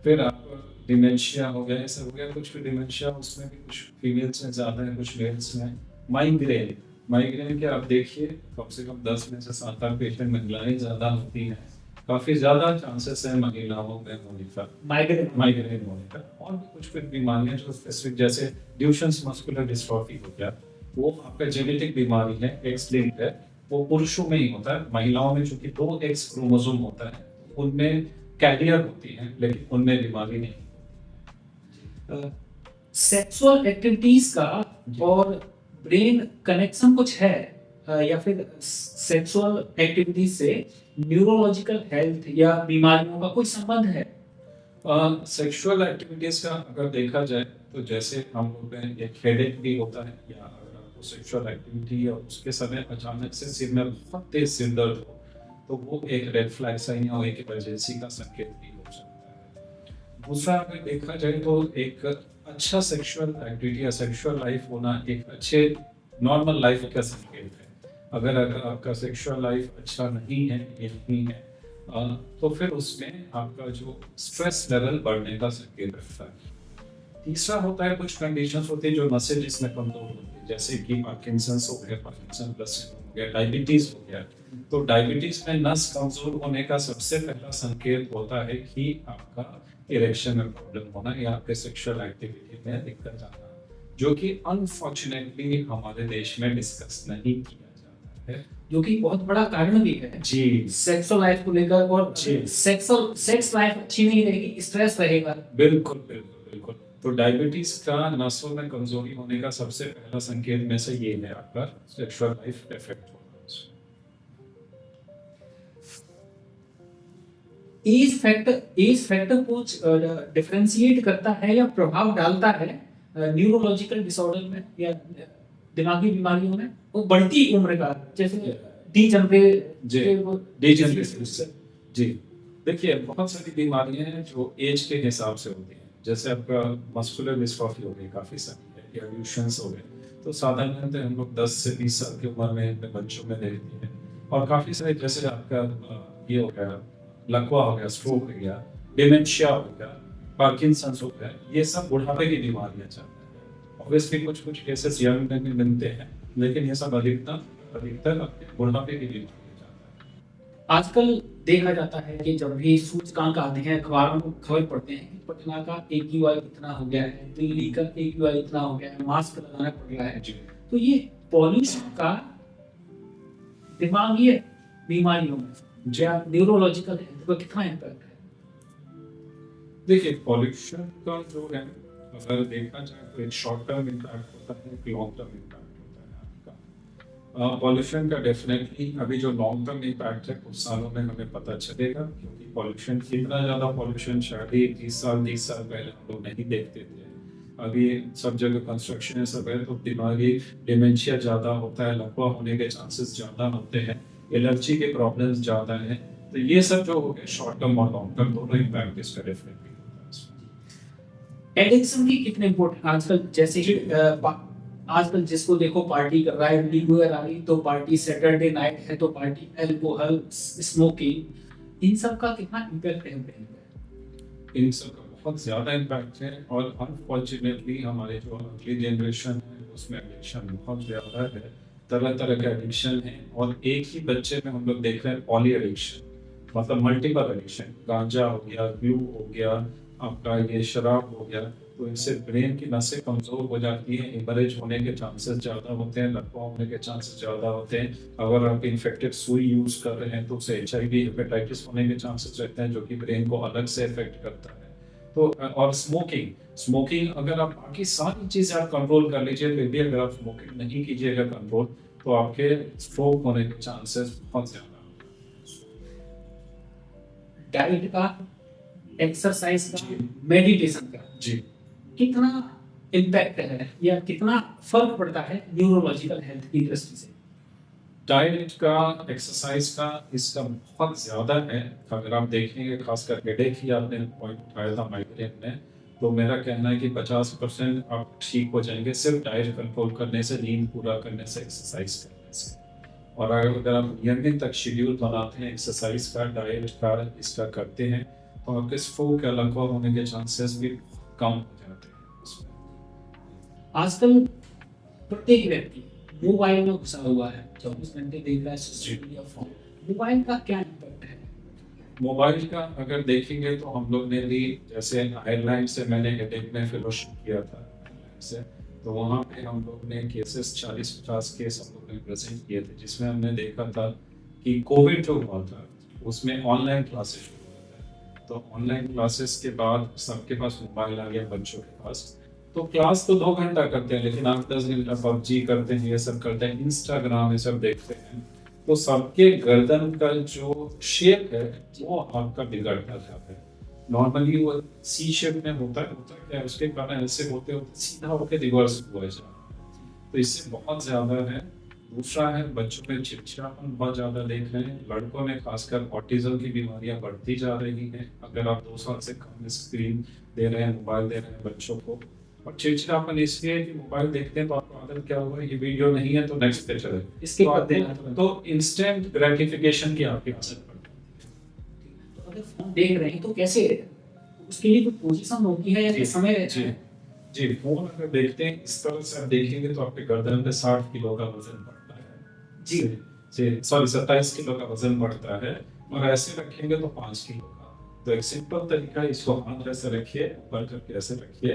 [SPEAKER 1] फिर आपको डिमेंशिया हो गया, ऐसा हो गया, कुछ डिमेंशिया उसमें भी कुछ फीमेल्स में ज़्यादा है, कुछ मेल्स में। माइग्रेन के आप देखिए, कम से कम 10 में से 7-8 पेशेंट महिलाएं ज़्यादा होती हैं। काफ़ी ज़्यादा चांसेस है महिलाओं में होने का, माइग्रेन होने का। और भी कुछ बीमारियां जो स्पेसिफिक, जैसे ड्यूशेंस मस्कुलर डिस्ट्रॉफी हो गया, वो आपका जेनेटिक बीमारी है, एक्स लिंक्ड है, वो पुरुषों में ही होता है। महिलाओं में चूंकि 2 एक्स क्रोमोसोम होता है, उनमें कैरियर होती है, लेकिन उनमें बीमारी नहीं।
[SPEAKER 2] सेक्सुअल एक्टिविटीज का और ब्रेन कनेक्शन कुछ है, या फिर सेक्सुअल एक्टिविटीज से न्यूरोलॉजिकल हेल्थ या बीमारियों का कोई संबंध है?
[SPEAKER 1] सेक्सुअल एक्टिविटीज का अगर देखा जाए, तो जैसे हम लोग में एक हेडेक भी होता है, या अगर आपको सेक्सुअल एक्टिविटी या उसके समय अचानक से सिर में बहुत तेज सिर दर्द हो, तो वो एक रेड फ्लैग साइन या एक इमरजेंसी का संकेत भी हो सकता है। दूसरा अगर देखा जाए, तो एक अच्छा सेक्सुअल एक्टिविटी या सेक्सुअल लाइफ होना एक अच्छे नॉर्मल लाइफ का संकेत है। अगर आपका सेक्सुअल लाइफ अच्छा नहीं है, ये नहीं है, तो फिर उसमें आपका जो स्ट्रेस लेवल बढ़ने का संकेत रहता है। तीसरा होता है, कुछ कंडीशंस होती है जो नसें जिसमें कमजोर होती है, जैसे कि पार्किंसंस हो गया, पार्किंसन प्लस हो गया, डायबिटीज हो गया। तो डायबिटीज में नस कमजोर होने का सबसे पहला संकेत होता है कि आपका इरेक्शन में प्रॉब्लम होना या आपके सेक्सुअल एक्टिविटी में दिक्कत आना, जो कि अनफॉर्चुनेटली हमारे देश में डिस्कस नहीं किया जाता है,
[SPEAKER 2] जो कि बहुत बड़ा कारण भी है
[SPEAKER 1] जी,
[SPEAKER 2] सेक्सुअल लाइफ को लेकर। और
[SPEAKER 1] जी,
[SPEAKER 2] सेक्स लाइफ अच्छी नहीं रहेगी, स्ट्रेस रहेगा।
[SPEAKER 1] बिल्कुल बिल्कुल बिल्कुल। तो डायबिटीज का नसों में कमजोरी होने का सबसे पहला संकेत में से ये है आपका सेक्सुअल लाइफ इफेक्ट होना।
[SPEAKER 2] एज फैक्टर कुछ डिफरेंशिएट करता है या प्रभाव डालता है न्यूरोलॉजिकल डिसऑर्डर में या दिमागी बीमारियों में? वो बढ़ती उम्र का, जैसे
[SPEAKER 1] डिजेनरेशन। जी, देखिए बहुत सारी बीमारियां हैं जो एज के हिसाब से होती हैं, जैसे आपका मस्कुलर डिस्ट्रॉफी हो गई, काफी सारी है, या ल्यूशंस हो गए, तो साधारणतः हम लोग 10 से 20 साल की उम्र में अपने बच्चों में देखते हैं। और काफी सारे जैसे आपका ये हो गया, लकवा हो गया, स्ट्रोक हो गया, डिमेंशिया हो गया, पार्किंसंस हो गया, ये सब बुढ़ापे की बीमारियां चलती हैं। ऑब्वियसली कुछ कुछ केसेस यंग में भी मिलते हैं, लेकिन ये सब अधिकतर आपके बुढ़ापे की बीमारियां चलती हैं।
[SPEAKER 2] आजकल देखा जाता है कि जब भी सूचकांक आते हैं, अखबारों में खबर पढ़ते हैं कि पटना का AQI इतना हो गया है, दिल्ली का AQI इतना हो गया है, मास्क लगाना पड़ रहा है।
[SPEAKER 1] जी।
[SPEAKER 2] तो ये पॉल्यूशन का दिमागी बीमारियों में या न्यूरोलॉजिकल हेल्थ पर कितना इम्पैक्ट है?
[SPEAKER 1] देखिए पॉल्यूशन का जो है, अगर देखा जाए तो एक शॉर्ट टर्म इम्पैक्ट होता है, एक लॉन्ग टर्म इम्पैक्ट होता है आपका। पॉल्यूशन का डेफिनेटली अभी जो लॉन्ग टर्म इम्पैक्ट है कुछ सालों में हमें पता चलेगा, क्योंकि पॉल्यूशन इतना ज़्यादा पॉल्यूशन शायद ही 30 साल पहले हम लोग नहीं देखते थे। अभी सब जगह कंस्ट्रक्शन है, सब है, तो दिमागी डिमेंशिया ज़्यादा होता है, लकवा होने के चांसेस ज़्यादा होते हैं, एलर्जी के प्रॉब्लम्स ज़्यादा हैं। तो ये सब जो हो गया शॉर्ट टर्म और लॉन्ग टर्म दोनों इम्पैक्ट इसका डेफिनेटली होता है।
[SPEAKER 2] एडिक्शन की कितने इम्पोर्टेंट आजकल, जैसे कि आजकल जिसको देखो पार्टी कर रहा है, न्यू ईयर आ रही तो पार्टी, सैटरडे नाइट है तो पार्टी, अल्कोहल, स्मोकिंग, इन सब का कितना इम्पैक्ट है?
[SPEAKER 1] इन सब का बहुत ज़्यादा इम्पैक्ट है, और अनफॉर्चुनेटली हमारे जो अगली जनरेशन है उसमें एडिक्शन बहुत ज़्यादा है, तरह तरह के एडिक्शन है। और एक ही बच्चे में हम लोग देख रहे हैं पॉली एडिक्शन, मतलब मल्टीपल एडिक्शन, गांजा हो गया, ग्लू हो गया, आपका ये शराब हो गया, तो इससे ब्रेन की नसें कमज़ोर हो जाती हैं, इमरेज होने के चांसेस ज़्यादा होते हैं, लकवा होने के चांसेस ज़्यादा होते हैं। अगर आप इन्फेक्टेड सुई यूज़ कर रहे हैं तो उससे HIV हेपेटाइटिस होने के चांसेस रहते हैं, जो कि ब्रेन को अलग से इफेक्ट करता है। तो और स्मोकिंग अगर आप बाकी सारी चीज़ें आप कंट्रोल कर लीजिए, फिर भी अगर आप स्मोकिंग नहीं कीजिएगा कंट्रोल, तो आपके स्ट्रोक होने के चांसेस बहुत ज़्यादा।
[SPEAKER 2] डाइट का, एक्सरसाइज का,
[SPEAKER 1] जी।
[SPEAKER 2] मेडिटेशन का
[SPEAKER 1] जी,
[SPEAKER 2] कितना इम्पैक्ट है या कितना फर्क पड़ता है न्यूरोलॉजिकल हेल्थ की दृष्टि से?
[SPEAKER 1] डाइट का, एक्सरसाइज का, इसका बहुत ज़्यादा है। अगर आप देखेंगे, खासकर हेडेक ही आपने पॉइंट उठाया था माइग्रेन में, तो मेरा कहना है कि 50% आप ठीक हो जाएंगे सिर्फ डाइट कंट्रोल करने से, नींद पूरा करने से, एक्सरसाइज करने से। और अगर आप नियमित तक शेड्यूल बनाते हैं एक्सरसाइज का, डाइट का, इसका करते हैं, तो आपके स्ट्रोक या लकवा होने के चांसेस भी कम हो जाते हैं उसमें।
[SPEAKER 2] आजकल प्रत्येक व्यक्ति मोबाइल में घुसा हुआ है, 24 घंटे देख रहा है सोशल मीडिया फोन। मोबाइल का क्या इम्पैक्ट है?
[SPEAKER 1] मोबाइल का अगर देखेंगे तो हम लोग ने भी, जैसे आयरलैंड से मैंने हेडेक में फेलोशिप किया था आयरलैंड से, तो वहाँ पे हम लोग ने केसेस 40-50 केस हम लोग ने प्रेजेंट किए थे, जिसमें हमने देखा था कि कोविड जो हुआ था उसमें ऑनलाइन क्लासेस शुरू हुआ था। तो ऑनलाइन क्लासेस के बाद सबके पास मोबाइल आ गया, बच्चों के पास, तो क्लास तो 2 घंटा करते हैं, लेकिन 8-10 घंटा PUBG करते हैं, ये सब करते हैं, इंस्टाग्राम ये सब देखते हैं, तो सबके गर्दन का जो शेप है वो आपका बिगड़ता जाता है। नॉर्मली वो C शेप में होता क्या है, उसके कारण ऐसे होते होते सीधा होकर रिवर्स हुआ जाता है, तो इससे बहुत ज़्यादा है। दूसरा है, बच्चों में चिड़चिड़ापन बहुत ज़्यादा देख रहे हैं, लड़कों में खासकर ऑटिज्म की बीमारियां बढ़ती जा रही हैं। अगर आप 2 साल से कम स्क्रीन दे रहे हैं, मोबाइल दे रहे हैं बच्चों को, और चिड़चिड़ापन इसलिए कि मोबाइल देखते हैं तो आपको आदत क्या हुआ, ये वीडियो नहीं है तो नेक्स्ट पे चले,
[SPEAKER 2] इसके
[SPEAKER 1] तो
[SPEAKER 2] बाद
[SPEAKER 1] आपको
[SPEAKER 2] देना
[SPEAKER 1] तो इंस्टेंट ग्रेटिफिकेशन की आपकी आदत पड़ती है।
[SPEAKER 2] तो अगर फोन देख रहे हैं तो कैसे, उसके लिए कुछ पोजीशन होती है या
[SPEAKER 1] जी,
[SPEAKER 2] कुछ समय रहता
[SPEAKER 1] जी,
[SPEAKER 2] है?
[SPEAKER 1] जी, फोन अगर देखते हैं इस तरह से आप देखेंगे तो आपके गर्दन पे 60 किलो का वजन बढ़ता है।
[SPEAKER 2] जी।
[SPEAKER 1] जी, सॉरी 27 किलो का वजन बढ़ता है, और ऐसे रखेंगे तो 5 किलो का। तो एक सिंपल तरीका, इसको हाथ ऐसे रखिए, ऊपर करके ऐसे रखिए,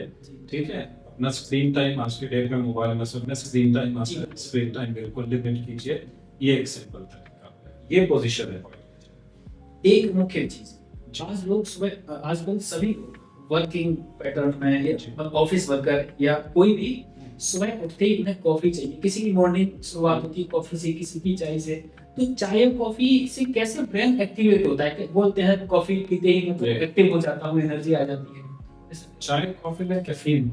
[SPEAKER 1] ठीक है। अपना स्क्रीन टाइम आज के डेट में मोबाइल में सबने स्क्रीन टाइम बिल्कुल लिमिट कीजिए, ये एक सिंपल तरीका है, ये पोजीशन है।
[SPEAKER 2] एक मुख्य चीज, आज लोग सुबह, आजकल सभी वर्किंग पैटर्न में या ऑफिस वर्कर या कोई भी सुबह उठते ही उन्हें कॉफी चाहिए। किसी की मॉर्निंग शुरुआत होती है कॉफी से, किसी की चाय से। तो चाय और कॉफी से कैसे ब्रेन एक्टिवेट होता है? बोलते हैं कॉफी पीते ही मतलब एक्टिव हो जाता हूँ, एनर्जी आ जाती है।
[SPEAKER 1] चाय कॉफी में कैफीन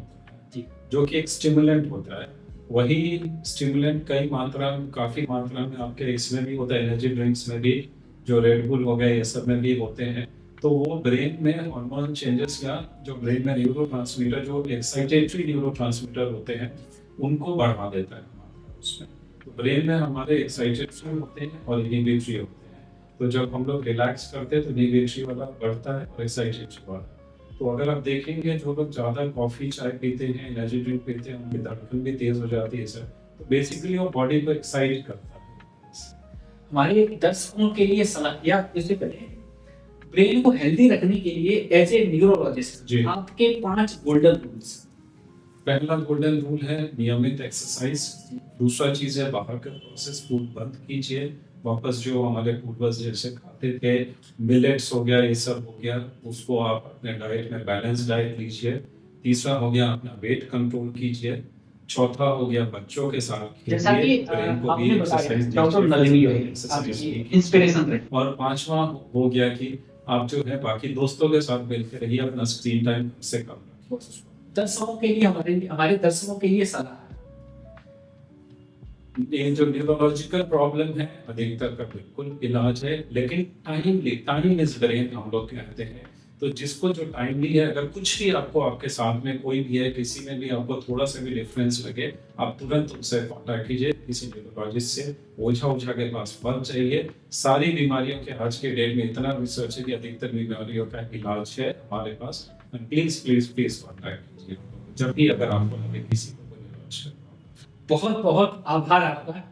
[SPEAKER 2] जी,
[SPEAKER 1] जो कि एक स्टिमुलेंट होता है, वही स्टिमुलेंट कई मात्रा में, काफी मात्रा में आपके इसमें भी होता है, एनर्जी ड्रिंक्स में भी, जो रेड बुल हो गया ये सब में भी होते हैं। तो वो ब्रेन में हार्मोन चेंजेस या जो ब्रेन में न्यूरोट्रांसमीटर, जो एक्साइटेटरी न्यूरोट्रांसमीटर होते हैं, उनको बढ़ा देता है हमारे उसमें। तो ब्रेन में हमारे एक्साइटेटरी होते हैं और इनहिबिटरी होते हैं। तो जब हम लोग रिलैक्स करते हैं तो इनहिबिटरी वाला बढ़ता है और एक्साइटेटरी वाला। तो अगर आप देखेंगे जो लोग ज़्यादा कॉफ़ी चाय पीते हैं, एनर्जी ड्रिंक पीते हैं, उनकी धड़कन भी तेज़ हो जाती है सर। तो बेसिकली वो बॉडी को एक्साइट करता है।
[SPEAKER 2] हमारे दर्शकों के लिए सलाह, या इससे पहले ब्रेन को हेल्दी रखने के लिए एज ए न्यूरोलॉजिस्ट
[SPEAKER 1] जी।
[SPEAKER 2] आपके 5 गोल्डन रूल्स।
[SPEAKER 1] पहला गोल्डन रूल है नियमित एक्सरसाइज। दूसरा चीज़ है बाहर का प्रोसेस फूड बंद कीजिए। वापस जो हमारे पूर्वज जैसे खाते थे, मिलेट्स हो गया, ये सब हो गया, उसको आप अपने डाइट में बैलेंस डाइट लीजिए। तीसरा हो गया अपना वेट कंट्रोल कीजिए। चौथा हो गया बच्चों के साथ
[SPEAKER 2] जैसा कि
[SPEAKER 1] खेलिए, ब्रेन को भी
[SPEAKER 2] आपने
[SPEAKER 1] एक्सरसाइज
[SPEAKER 2] बताया डॉक्टर
[SPEAKER 1] दीजिए,
[SPEAKER 2] नलिनी
[SPEAKER 1] physical
[SPEAKER 2] भाई
[SPEAKER 1] exercise
[SPEAKER 2] आपकी
[SPEAKER 1] कीजिए।
[SPEAKER 2] इंस्पिरेशन रहे।
[SPEAKER 1] और पांचवा हो गया कि आप जो है बाकी दोस्तों के साथ मिलकर रहिए, अपना स्क्रीन टाइम से कम रखिए।
[SPEAKER 2] दर्शकों के लिए, हमारे दर्शकों के लिए सलाह।
[SPEAKER 1] ये जो न्यूरोलॉजिकल प्रॉब्लम है अधिकतर का बिल्कुल इलाज है, लेकिन टाइम इज ब्रेन हम लोग कहते हैं। तो जिसको जो टाइमली है, अगर कुछ भी आपको आपके साथ में कोई भी है, किसी में भी आपको थोड़ा सा भी डिफरेंस लगे, आप तुरंत उनसे कॉन्टैक्ट कीजिए किसी न्यूरोलॉजिस्ट से। ओझा के पास मत जाइए। सारी बीमारियों के आज के डेट में इतना रिसर्च है कि अधिकतर बीमारियों का इलाज है हमारे पास। प्लीज प्लीज प्लीज कॉन्टैक्ट कीजिए जब भी अगर आपको लगे किसी को कोई इलाज है।
[SPEAKER 2] बहुत बहुत आभार आपका।